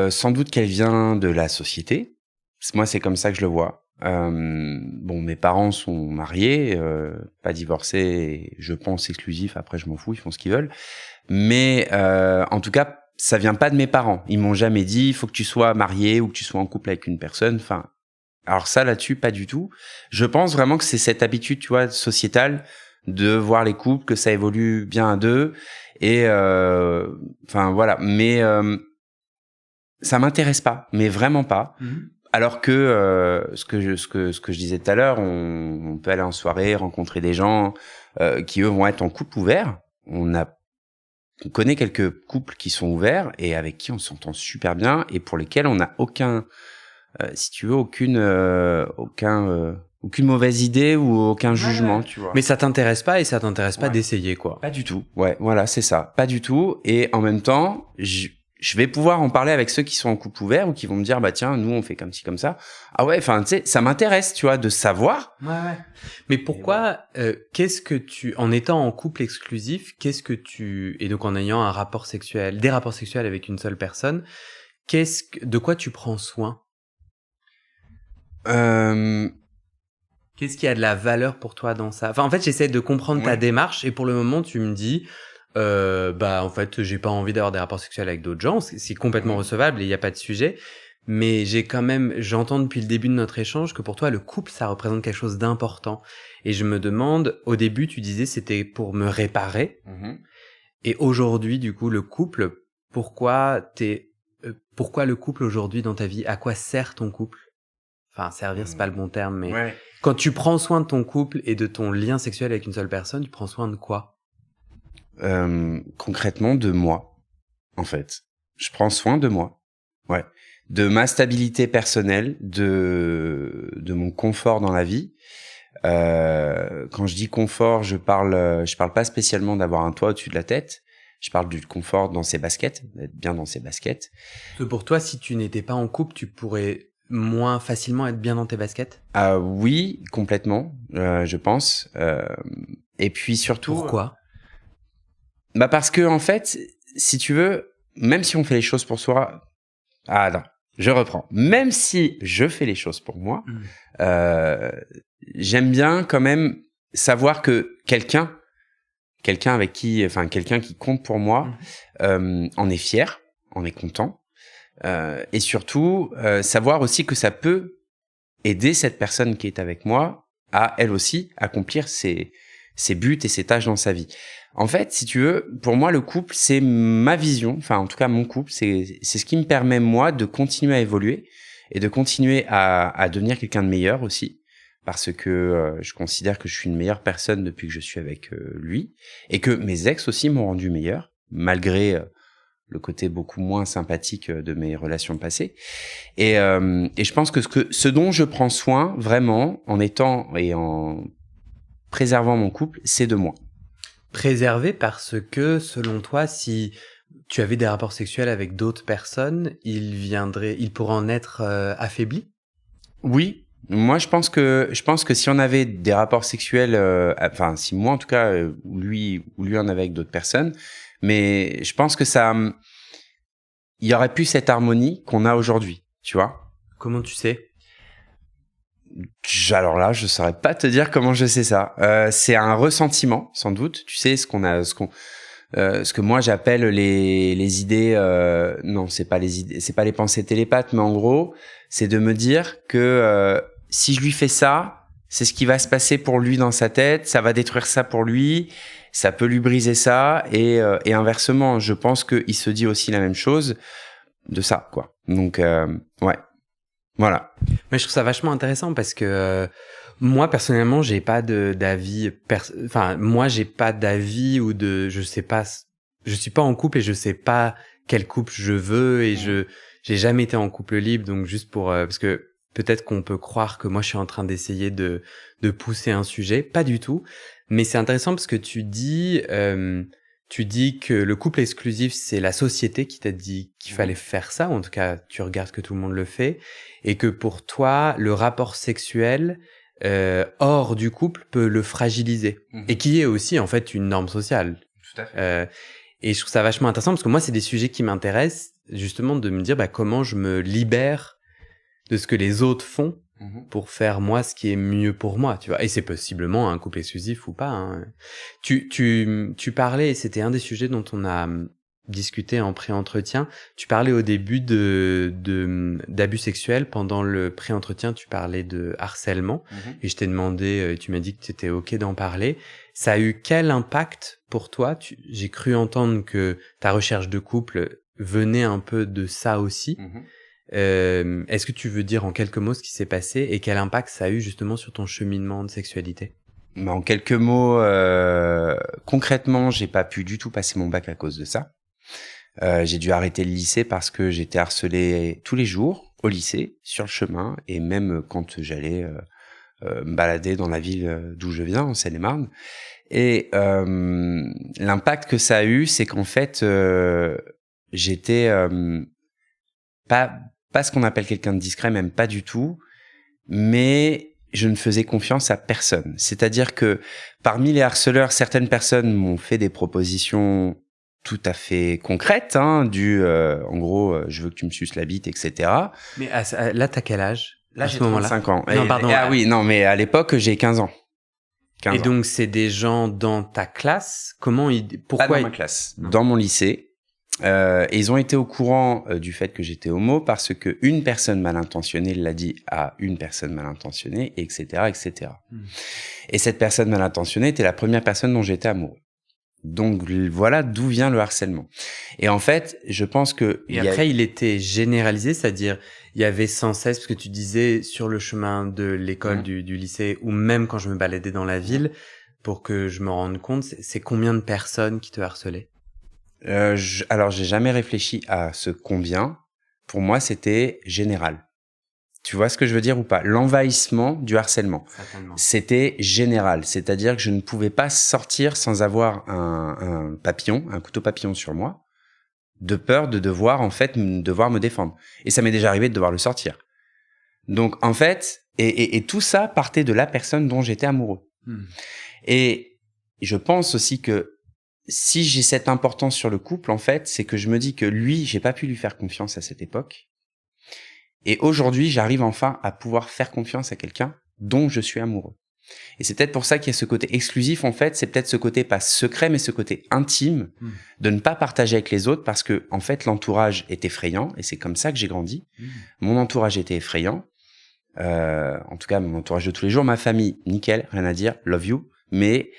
sans doute qu'elle vient de la société. Moi, c'est comme ça que je le vois. Bon, mes parents sont mariés, pas divorcés, je pense exclusifs. Après, je m'en fous, ils font ce qu'ils veulent. Mais en tout cas, ça vient pas de mes parents. Ils m'ont jamais dit il faut que tu sois marié ou que tu sois en couple avec une personne. Enfin, alors ça là-dessus, pas du tout. Je pense vraiment que c'est cette habitude, tu vois, sociétale de voir les couples, que ça évolue bien à deux. Et enfin voilà. Mais ça m'intéresse pas, mais vraiment pas. Alors que ce que je disais tout à l'heure, on peut aller en soirée, rencontrer des gens qui eux vont être en couple ouvert. On connaît quelques couples qui sont ouverts et avec qui on s'entend super bien et pour lesquels on n'a aucun, si tu veux, aucune mauvaise idée ou aucun jugement, tu vois. Mais ça t'intéresse pas et ça t'intéresse pas d'essayer, quoi. Pas du tout. Ouais, voilà, c'est ça. Pas du tout. Et en même temps, je vais pouvoir en parler avec ceux qui sont en couple ouvert ou qui vont me dire, bah tiens, nous on fait comme ci, comme ça. Ah ouais, enfin, tu sais, ça m'intéresse, tu vois, de savoir. Ouais. Mais pourquoi, qu'est-ce que en étant en couple exclusif, et donc en ayant des rapports sexuels avec une seule personne, de quoi tu prends soin? Qu'est-ce qui a de la valeur pour toi dans ça? Enfin, en fait, j'essaie de comprendre ta démarche et pour le moment, tu me dis, bah, en fait, j'ai pas envie d'avoir des rapports sexuels avec d'autres gens. C'est complètement recevable et il y a pas de sujet. Mais j'entends depuis le début de notre échange que pour toi, le couple, ça représente quelque chose d'important. Et je me demande, au début, tu disais c'était pour me réparer. Et aujourd'hui, du coup, le couple, pourquoi le couple aujourd'hui dans ta vie? À quoi sert ton couple? Enfin, servir, c'est pas le bon terme, mais quand tu prends soin de ton couple et de ton lien sexuel avec une seule personne, tu prends soin de quoi? Concrètement, de moi, en fait. Je prends soin de moi. Ouais. De ma stabilité personnelle, de mon confort dans la vie. Quand je dis confort, je parle pas spécialement d'avoir un toit au-dessus de la tête. Je parle du confort dans ses baskets, d'être bien dans ses baskets. Pour toi, si tu n'étais pas en couple, tu pourrais moins facilement être bien dans tes baskets? Oui, complètement, je pense. Et puis surtout... Pourquoi? Bah parce que en fait, si tu veux, même si on fait les choses pour soi... Ah non, je reprends. Même si je fais les choses pour moi, j'aime bien quand même savoir que quelqu'un qui compte pour moi, en est fier, en est content. Et surtout, savoir aussi que ça peut aider cette personne qui est avec moi à, elle aussi, accomplir ses buts et ses tâches dans sa vie. En fait, si tu veux, pour moi, le couple, c'est ma vision. Enfin, en tout cas, mon couple, c'est ce qui me permet, moi, de continuer à évoluer et de continuer à devenir quelqu'un de meilleur aussi. Parce que je considère que je suis une meilleure personne depuis que je suis avec lui. Et que mes ex aussi m'ont rendu meilleur, malgré le côté beaucoup moins sympathique de mes relations passées. Et je pense que ce dont je prends soin, vraiment, en étant et en préservant mon couple, c'est de moi. Préserver parce que, selon toi, si tu avais des rapports sexuels avec d'autres personnes, il pourrait en être affaibli? Oui. Moi, je pense que si on avait des rapports sexuels, enfin, si moi, en tout cas, ou lui en avait avec d'autres personnes, Mais je pense que il y aurait plus cette harmonie qu'on a aujourd'hui, tu vois. Comment tu sais? Alors là, je saurais pas te dire comment je sais ça. C'est un ressentiment, sans doute. Tu sais, ce que moi j'appelle les idées. Non, c'est pas les idées, c'est pas les pensées télépathes, mais en gros, c'est de me dire que si je lui fais ça, c'est ce qui va se passer pour lui dans sa tête. Ça va détruire ça pour lui. Ça peut lui briser ça, et inversement, je pense qu'il se dit aussi la même chose de ça, quoi. Donc, ouais, voilà. Mais je trouve ça vachement intéressant parce que moi personnellement, j'ai pas d'avis. Moi, j'ai pas d'avis ou je sais pas. Je suis pas en couple et je sais pas quel couple je veux et j'ai jamais été en couple libre, donc juste pour parce que peut-être qu'on peut croire que moi je suis en train d'essayer de pousser un sujet, pas du tout. Mais c'est intéressant parce que tu dis que le couple exclusif, c'est la société qui t'a dit qu'il fallait faire ça, ou en tout cas, tu regardes que tout le monde le fait, et que pour toi, le rapport sexuel hors du couple peut le fragiliser, et qui est aussi en fait une norme sociale. Tout à fait. Et je trouve ça vachement intéressant parce que moi, c'est des sujets qui m'intéressent, justement, de me dire comment je me libère de ce que les autres font pour faire moi ce qui est mieux pour moi, tu vois. Et c'est possiblement un couple exclusif ou pas, hein. Tu parlais, et c'était un des sujets dont on a discuté en pré-entretien, tu parlais au début d'abus sexuels. Pendant le pré-entretien, tu parlais de harcèlement, et je t'ai demandé, tu m'as dit que tu étais OK d'en parler. Ça a eu quel impact pour toi? J'ai cru entendre que ta recherche de couple venait un peu de ça aussi. Est-ce que tu veux dire en quelques mots ce qui s'est passé et quel impact ça a eu justement sur ton cheminement de sexualité? En quelques mots, concrètement, j'ai pas pu du tout passer mon bac à cause de ça. J'ai dû arrêter le lycée parce que j'étais harcelé tous les jours au lycée, sur le chemin, et même quand j'allais me balader dans la ville d'où je viens, en Seine-et-Marne. Et l'impact que ça a eu, c'est qu'en fait, j'étais pas ce qu'on appelle quelqu'un de discret, même pas du tout, mais je ne faisais confiance à personne. C'est-à-dire que parmi les harceleurs, certaines personnes m'ont fait des propositions tout à fait concrètes, en gros, je veux que tu me suces la bite, etc. Mais là, t'as quel âge? Là, j'ai 35 ans. Non, pardon. Oui, non, mais à l'époque, j'ai 15 ans. 15 et donc, c'est des gens dans ta classe? Pourquoi? Pas dans ma classe, dans mon lycée. Et ils ont été au courant du fait que j'étais homo parce que une personne mal intentionnée l'a dit à une personne mal intentionnée, etc., etc. Et cette personne mal intentionnée était la première personne dont j'étais amoureux. Donc voilà d'où vient le harcèlement. Et en fait, je pense que il était généralisé, c'est-à-dire il y avait sans cesse, parce que tu disais sur le chemin de l'école, du lycée, ou même quand je me baladais dans la ville, pour que je me rende compte, c'est combien de personnes qui te harcelaient? Alors, j'ai jamais réfléchi à ce combien. Pour moi, c'était général. Tu vois ce que je veux dire ou pas? L'envahissement du harcèlement. Certainement. C'était général. C'est-à-dire que je ne pouvais pas sortir sans avoir un couteau papillon sur moi, de peur de devoir me défendre. Et ça m'est déjà arrivé de devoir le sortir. Donc, en fait, et tout ça partait de la personne dont j'étais amoureux. Et je pense aussi que si j'ai cette importance sur le couple, en fait, c'est que je me dis que lui, j'ai pas pu lui faire confiance à cette époque. Et aujourd'hui, j'arrive enfin à pouvoir faire confiance à quelqu'un dont je suis amoureux. Et c'est peut-être pour ça qu'il y a ce côté exclusif, en fait, c'est peut-être ce côté pas secret, mais ce côté intime, de ne pas partager avec les autres, parce que, en fait, l'entourage est effrayant, et c'est comme ça que j'ai grandi. Mon entourage était effrayant. En tout cas, mon entourage de tous les jours, ma famille, nickel, rien à dire, love you, mais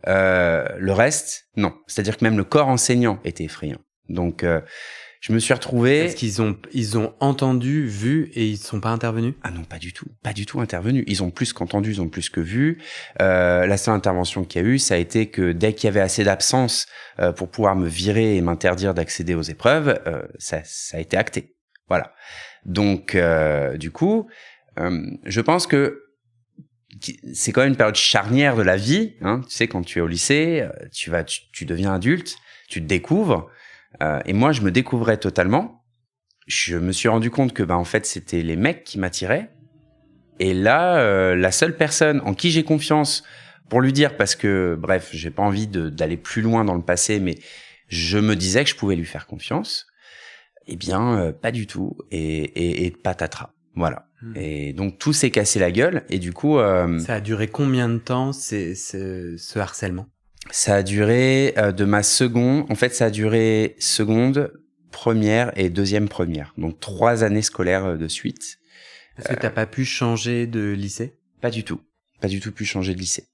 le reste, non. C'est-à-dire que même le corps enseignant était effrayant. Donc, je me suis retrouvé... Est-ce qu'ils ont entendu, vu, et ils ne sont pas intervenus? Ah non, pas du tout. Pas du tout intervenus. Ils ont plus qu'entendu, ils ont plus que vu. La seule intervention qu'il y a eu, ça a été que dès qu'il y avait assez d'absence pour pouvoir me virer et m'interdire d'accéder aux épreuves, ça a été acté. Voilà. Donc, du coup, je pense que c'est quand même une période charnière de la vie, hein. Tu sais, quand tu es au lycée, tu deviens adulte, tu te découvres. Et moi, je me découvrais totalement. Je me suis rendu compte que, en fait, c'était les mecs qui m'attiraient. Et là, la seule personne en qui j'ai confiance pour lui dire, parce que, bref, j'ai pas envie d'aller plus loin dans le passé, mais je me disais que je pouvais lui faire confiance. Eh bien, pas du tout. Et patatras. Voilà. Et donc, tout s'est cassé la gueule. Et du coup... Ça a duré combien de temps, ce harcèlement? Ça a duré de ma seconde... En fait, ça a duré seconde, première et deuxième première. Donc, 3 années scolaires de suite. Est-ce que t'as pas pu changer de lycée? Pas du tout. Pas du tout pu changer de lycée.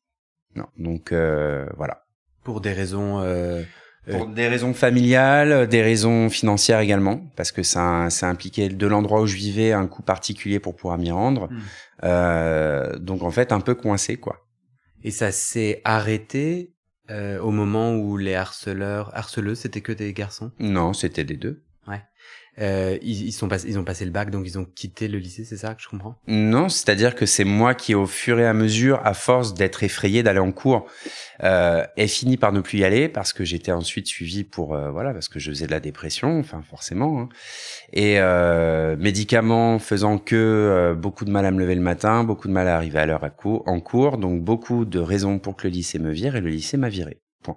Non. Donc, voilà. Pour des raisons... Pour des raisons familiales, des raisons financières également, parce que ça impliquait de l'endroit où je vivais un coût particulier pour pouvoir m'y rendre. Donc en fait un peu coincé quoi. Et ça s'est arrêté au moment où les harceleuses, c'était que des garçons? Non, c'était des deux. Ouais. Ils ont passé le bac, donc ils ont quitté le lycée, c'est ça que je comprends? Non, c'est-à-dire que c'est moi qui, au fur et à mesure, à force d'être effrayé d'aller en cours, ai fini par ne plus y aller parce que j'étais ensuite suivi pour voilà, parce que je faisais de la dépression, enfin forcément, hein. Et médicaments faisant que beaucoup de mal à me lever le matin, beaucoup de mal à arriver à l'heure en cours, donc beaucoup de raisons pour que le lycée me vire et le lycée m'a viré. Point.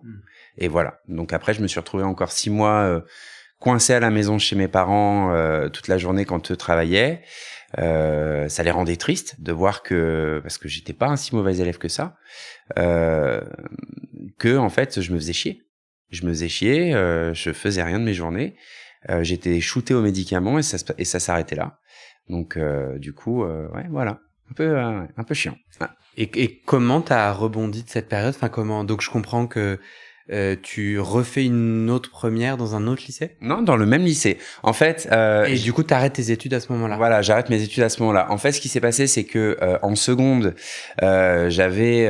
Et voilà. Donc après, je me suis retrouvé encore 6 mois coincé à la maison chez mes parents toute la journée quand eux travaillaient. Ça les rendait tristes de voir que, parce que j'étais pas un si mauvais élève que ça, que en fait je me faisais chier. Je faisais rien de mes journées. J'étais shooté aux médicaments et ça s'arrêtait là. Donc du coup, ouais, voilà, un peu chiant. Ouais. Et comment t'as rebondi de cette période? Enfin, comment? Donc je comprends que tu refais une autre première dans un autre lycée? Non, dans le même lycée. En fait, et du coup, t'arrêtes tes études à ce moment-là? Voilà, j'arrête mes études à ce moment-là. En fait, ce qui s'est passé, c'est que en seconde, j'avais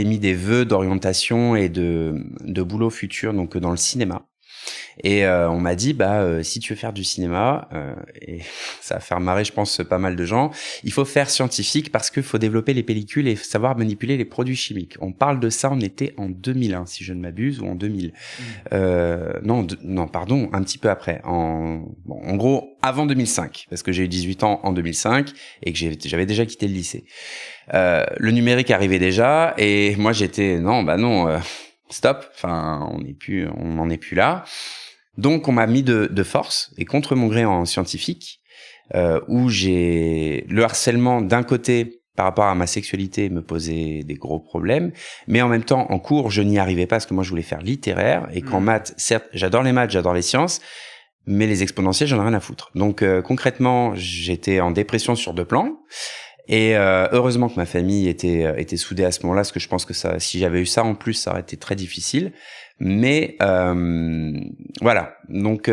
émis des vœux d'orientation et de boulot futur, donc dans le cinéma. Et on m'a dit si tu veux faire du cinéma, et ça va faire marrer je pense pas mal de gens, il faut faire scientifique parce qu'il faut développer les pellicules et savoir manipuler les produits chimiques. On parle de ça, on était en 2001 si je ne m'abuse, ou en 2000. Non, pardon, un petit peu après, en gros avant 2005, parce que j'ai eu 18 ans en 2005 et que j'avais déjà quitté le lycée. Le numérique arrivait déjà et moi j'étais stop, enfin on n'en est plus là. Donc on m'a mis de force et contre mon gré en scientifique, où j'ai le harcèlement d'un côté par rapport à ma sexualité me posait des gros problèmes, mais en même temps en cours je n'y arrivais pas parce que moi je voulais faire littéraire et qu'en maths, certes j'adore les maths, j'adore les sciences, mais les exponentielles j'en ai rien à foutre. Donc concrètement j'étais en dépression sur 2 plans. Et heureusement que ma famille était soudée à ce moment-là, parce que je pense que ça, si j'avais eu ça en plus, ça aurait été très difficile. Mais voilà. Donc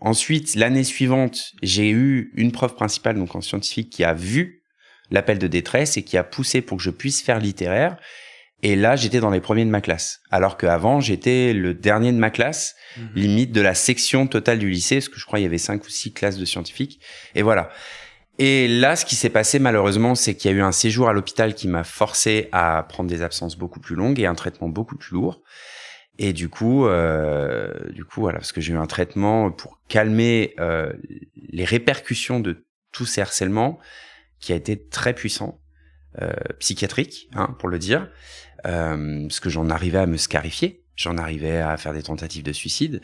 ensuite, l'année suivante, j'ai eu une prof principale, donc en scientifique, qui a vu l'appel de détresse et qui a poussé pour que je puisse faire littéraire. Et là, j'étais dans les premiers de ma classe, alors qu'avant, j'étais le dernier de ma classe, limite de la section totale du lycée, parce que je crois qu'il y avait 5 ou 6 classes de scientifiques. Et voilà. Et là, ce qui s'est passé malheureusement, c'est qu'il y a eu un séjour à l'hôpital qui m'a forcé à prendre des absences beaucoup plus longues et un traitement beaucoup plus lourd. Et du coup, voilà, parce que j'ai eu un traitement pour calmer les répercussions de tous ces harcèlements, qui a été très puissant, psychiatrique, pour le dire, parce que j'en arrivais à me scarifier, j'en arrivais à faire des tentatives de suicide.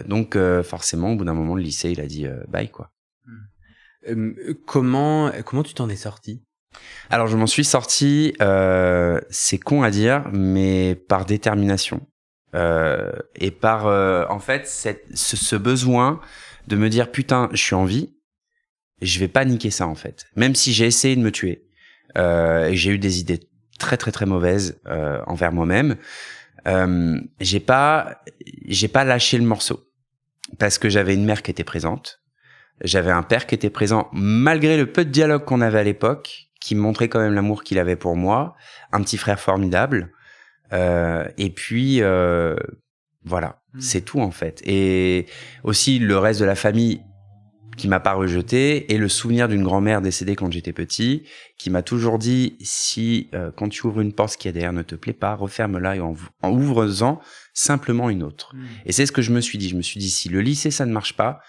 Donc forcément, au bout d'un moment, le lycée, il a dit bye quoi. Comment tu t'en es sorti? Alors je m'en suis sorti, c'est con à dire, mais par détermination et par en fait ce besoin de me dire putain je suis en vie, je vais pas niquer ça en fait. Même si j'ai essayé de me tuer et j'ai eu des idées très très très mauvaises envers moi-même, j'ai pas lâché le morceau parce que j'avais une mère qui était présente. J'avais un père qui était présent malgré le peu de dialogue qu'on avait à l'époque, qui montrait quand même l'amour qu'il avait pour moi, un petit frère formidable, et puis voilà, c'est tout en fait. Et aussi le reste de la famille qui m'a pas rejeté, et le souvenir d'une grand-mère décédée quand j'étais petit, qui m'a toujours dit si quand tu ouvres une porte, ce qu'il y a derrière ne te plaît pas, referme-la et en ouvre-en simplement une autre. Et c'est ce que je me suis dit. Je me suis dit si le lycée ça ne marche pas,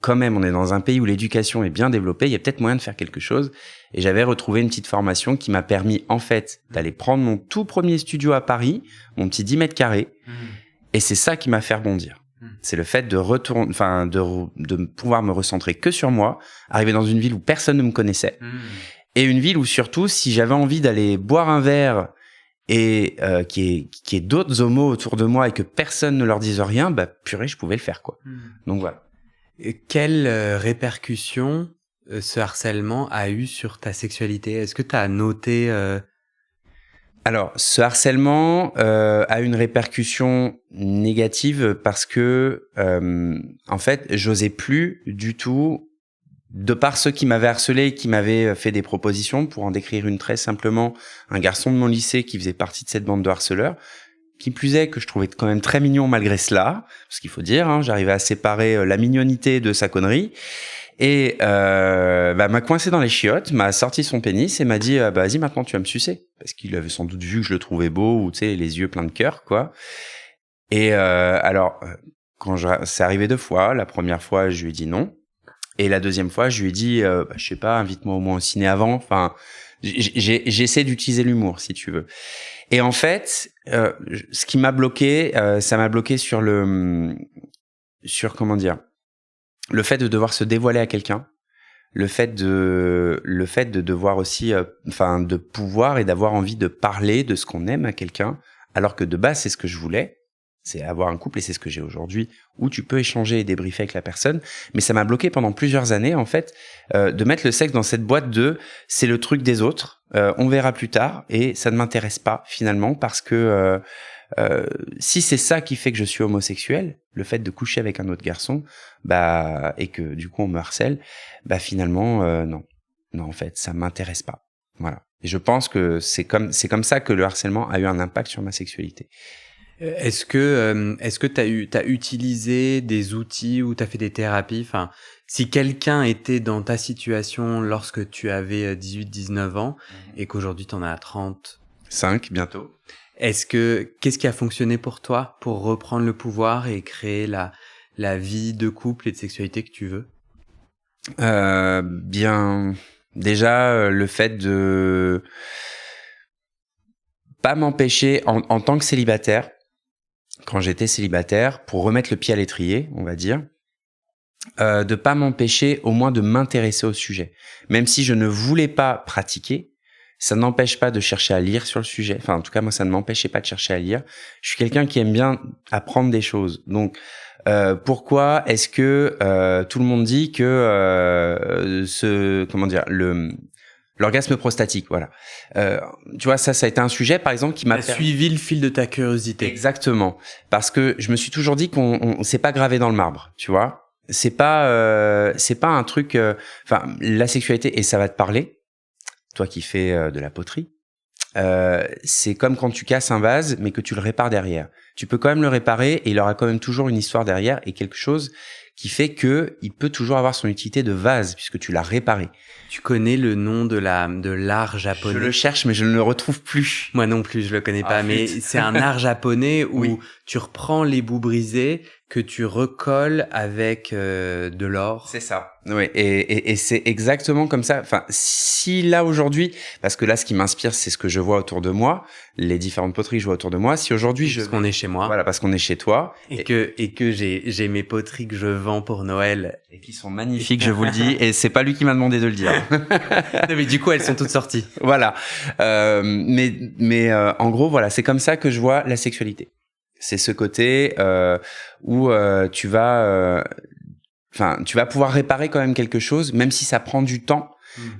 quand même, on est dans un pays où l'éducation est bien développée, il y a peut-être moyen de faire quelque chose. Et j'avais retrouvé une petite formation qui m'a permis, en fait, d'aller prendre mon tout premier studio à Paris, mon petit 10 mètres carrés, Et c'est ça qui m'a fait rebondir. C'est le fait de de pouvoir me recentrer que sur moi, arriver dans une ville où personne ne me connaissait, et une ville où surtout, si j'avais envie d'aller boire un verre et qu'il y ait d'autres homos autour de moi et que personne ne leur dise rien, bah purée, je pouvais le faire, quoi. Donc voilà. Et quelles répercussions ce harcèlement a eu sur ta sexualité? Est-ce que tu as noté Alors, ce harcèlement a une répercussion négative parce que, en fait, j'osais plus du tout, de par ceux qui m'avaient harcelé et qui m'avaient fait des propositions, pour en décrire une très simplement, un garçon de mon lycée qui faisait partie de cette bande de harceleurs, qui plus est que je trouvais quand même très mignon malgré cela, parce qu'il faut dire, hein, j'arrivais à séparer la mignonité de sa connerie. Et m'a coincé dans les chiottes, m'a sorti son pénis et m'a dit vas-y, maintenant tu vas me sucer, parce qu'il avait sans doute vu que je le trouvais beau, ou tu sais, les yeux pleins de cœur, quoi. Et quand c'est arrivé 2 fois, la première fois je lui ai dit non, et la deuxième fois je lui ai dit je sais pas, invite-moi au moins au ciné avant. Enfin, j'essaie d'utiliser l'humour, si tu veux. Et en fait, ce qui m'a bloqué, ça m'a bloqué sur comment dire, le fait de devoir se dévoiler à quelqu'un, le fait de devoir aussi, de pouvoir et d'avoir envie de parler de ce qu'on aime à quelqu'un, alors que de base c'est ce que je voulais, c'est avoir un couple, et c'est ce que j'ai aujourd'hui, où tu peux échanger et débriefer avec la personne. Mais ça m'a bloqué pendant plusieurs années, en fait, de mettre le sexe dans cette boîte de c'est le truc des autres, on verra plus tard, et ça ne m'intéresse pas finalement, parce que si c'est ça qui fait que je suis homosexuel, le fait de coucher avec un autre garçon, et que du coup on me harcèle, finalement non, en fait ça m'intéresse pas. Voilà. Et je pense que c'est comme ça que le harcèlement a eu un impact sur ma sexualité. Est-ce que t'as utilisé des outils ou t'as fait des thérapies? Enfin, si quelqu'un était dans ta situation lorsque tu avais 18-19 ans et qu'aujourd'hui t'en as 35 bientôt. Qu'est-ce qui a fonctionné pour toi pour reprendre le pouvoir et créer la vie de couple et de sexualité que tu veux? Bien, déjà le fait de pas m'empêcher en tant que célibataire, quand j'étais célibataire, pour remettre le pied à l'étrier, on va dire, de pas m'empêcher au moins de m'intéresser au sujet. Même si je ne voulais pas pratiquer, ça n'empêche pas de chercher à lire sur le sujet. Enfin, en tout cas, moi, ça ne m'empêchait pas de chercher à lire. Je suis quelqu'un qui aime bien apprendre des choses. Donc, pourquoi est-ce que tout le monde dit que l'orgasme prostatique, voilà. Tu vois, ça a été un sujet, par exemple, qui m'a suivi le fil de ta curiosité. Exactement. Parce que je me suis toujours dit qu'on s'est pas gravé dans le marbre, tu vois. C'est pas un truc, la sexualité, et ça va te parler, toi qui fais de la poterie, c'est comme quand tu casses un vase, mais que tu le répares derrière. Tu peux quand même le réparer, et il aura quand même toujours une histoire derrière, et quelque chose qui fait que il peut toujours avoir son utilité de vase, puisque tu l'as réparé. Tu connais le nom de l'art japonais? Je le cherche, mais je ne le retrouve plus. Moi non plus, je le connais pas, mais c'est un art japonais où oui, tu reprends les bouts brisés que tu recolles avec de l'or. C'est ça. Oui, et c'est exactement comme ça. Enfin, si là aujourd'hui, parce que là, ce qui m'inspire, c'est ce que je vois autour de moi, les différentes poteries que je vois autour de moi. Si aujourd'hui parce qu'on est chez moi. Voilà, parce qu'on est chez toi. Et que j'ai mes poteries que je vends pour Noël. Et qui sont magnifiques, je vous le dis. Et c'est pas lui qui m'a demandé de le dire. Non, mais du coup, elles sont toutes sorties. Voilà. Mais en gros, voilà, c'est comme ça que je vois la sexualité. C'est ce côté où tu vas pouvoir réparer quand même quelque chose, même si ça prend du temps,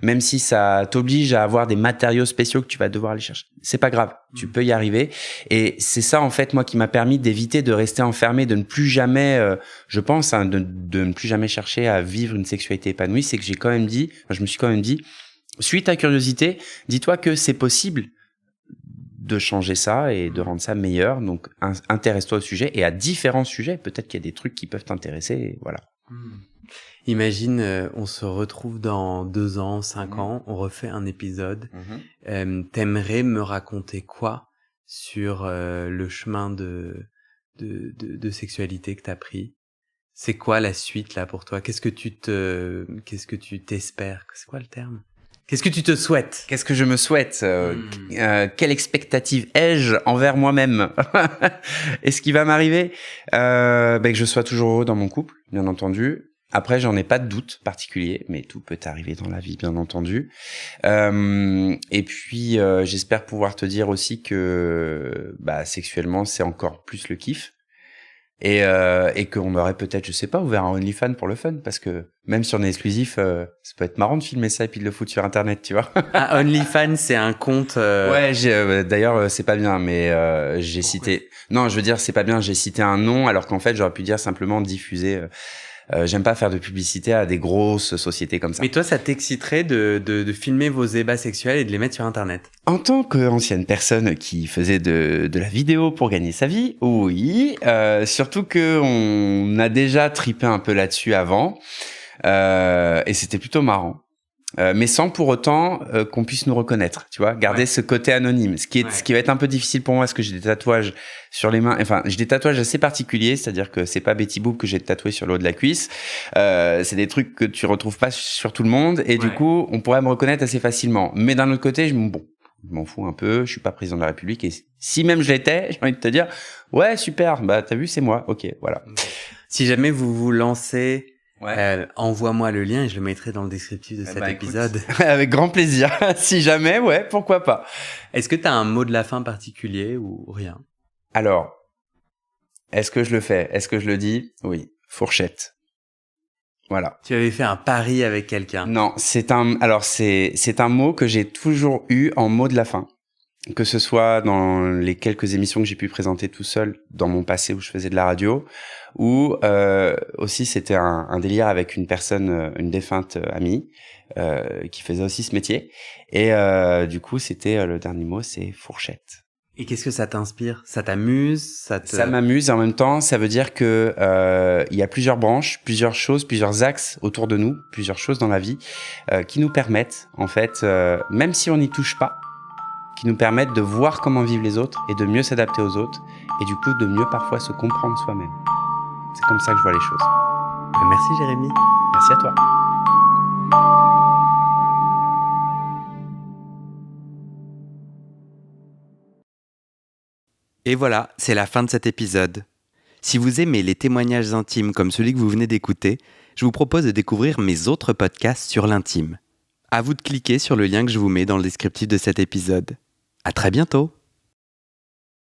même si ça t'oblige à avoir des matériaux spéciaux que tu vas devoir aller chercher. C'est pas grave, tu peux y arriver. Et c'est ça, en fait, moi, qui m'a permis d'éviter de rester enfermé, de ne plus jamais, je pense, de ne plus jamais chercher à vivre une sexualité épanouie. C'est que je me suis quand même dit, suis ta curiosité, dis-toi que c'est possible de changer ça et de rendre ça meilleur. Donc, intéresse-toi au sujet, et à différents sujets. Peut-être qu'il y a des trucs qui peuvent t'intéresser, et voilà. Imagine, on se retrouve dans 2 ans, 5 ans, on refait un épisode. T'aimerais me raconter quoi sur le chemin de sexualité que t'as pris? C'est quoi la suite là pour toi? Qu'est-ce que tu t'espères? C'est quoi le terme? Qu'est-ce que tu te souhaites? Qu'est-ce que je me souhaite? Quelle expectative ai-je envers moi-même? Est-ce qu'il va m'arriver? Que je sois toujours heureux dans mon couple, bien entendu. Après, j'en ai pas de doute particulier, mais tout peut arriver dans la vie, bien entendu. Et puis, j'espère pouvoir te dire aussi que sexuellement, c'est encore plus le kiff. Et qu'on aurait peut-être, je sais pas, ouvert un OnlyFans pour le fun, parce que même si on est exclusif, ça peut être marrant de filmer ça et puis de le foutre sur Internet, tu vois. Ah, OnlyFans, c'est un compte... Ouais, d'ailleurs, c'est pas bien, mais j'ai cité... Non, je veux dire, c'est pas bien, j'ai cité un nom, alors qu'en fait, j'aurais pu dire simplement diffuser... j'aime pas faire de publicité à des grosses sociétés comme ça. Mais toi, ça t'exciterait de filmer vos ébats sexuels et de les mettre sur Internet? En tant qu'ancienne personne qui faisait de la vidéo pour gagner sa vie, oui. Surtout que on a déjà tripé un peu là-dessus avant. Et c'était plutôt marrant. Mais sans pour autant qu'on puisse nous reconnaître, tu vois, garder ce côté anonyme, ce qui va être un peu difficile pour moi parce que j'ai des tatouages sur les mains, enfin j'ai des tatouages assez particuliers, c'est-à-dire que c'est pas Betty Boop que j'ai tatoué sur le haut de la cuisse, c'est des trucs que tu retrouves pas sur tout le monde et du coup on pourrait me reconnaître assez facilement, mais d'un autre côté je m'en fous un peu, je suis pas président de la République et si même je l'étais, j'ai envie de te dire ouais super, t'as vu c'est moi, ok voilà. Si jamais vous vous lancez... envoie-moi le lien et je le mettrai dans le descriptif de cet épisode. Écoute, avec grand plaisir. Si jamais, ouais, pourquoi pas. Est-ce que tu as un mot de la fin particulier ou rien? Alors, est-ce que je le fais? Est-ce que je le dis? Oui, fourchette. Voilà. Tu avais fait un pari avec quelqu'un? Non, c'est un mot que j'ai toujours eu en mot de la fin. Que ce soit dans les quelques émissions que j'ai pu présenter tout seul dans mon passé où je faisais de la radio, ou aussi c'était un délire avec une personne, une défunte amie qui faisait aussi ce métier. Et du coup, c'était le dernier mot, c'est fourchette. Et qu'est-ce que ça t'inspire? Ça t'amuse? Ça m'amuse et en même temps, ça veut dire que il y a plusieurs branches, plusieurs choses, plusieurs axes autour de nous, plusieurs choses dans la vie qui nous permettent, en fait, même si on n'y touche pas, qui nous permettent de voir comment vivent les autres et de mieux s'adapter aux autres et du coup de mieux parfois se comprendre soi-même. C'est comme ça que je vois les choses. Merci Jérémy. Merci à toi. Et voilà, c'est la fin de cet épisode. Si vous aimez les témoignages intimes comme celui que vous venez d'écouter, je vous propose de découvrir mes autres podcasts sur l'intime. À vous de cliquer sur le lien que je vous mets dans le descriptif de cet épisode. À très bientôt!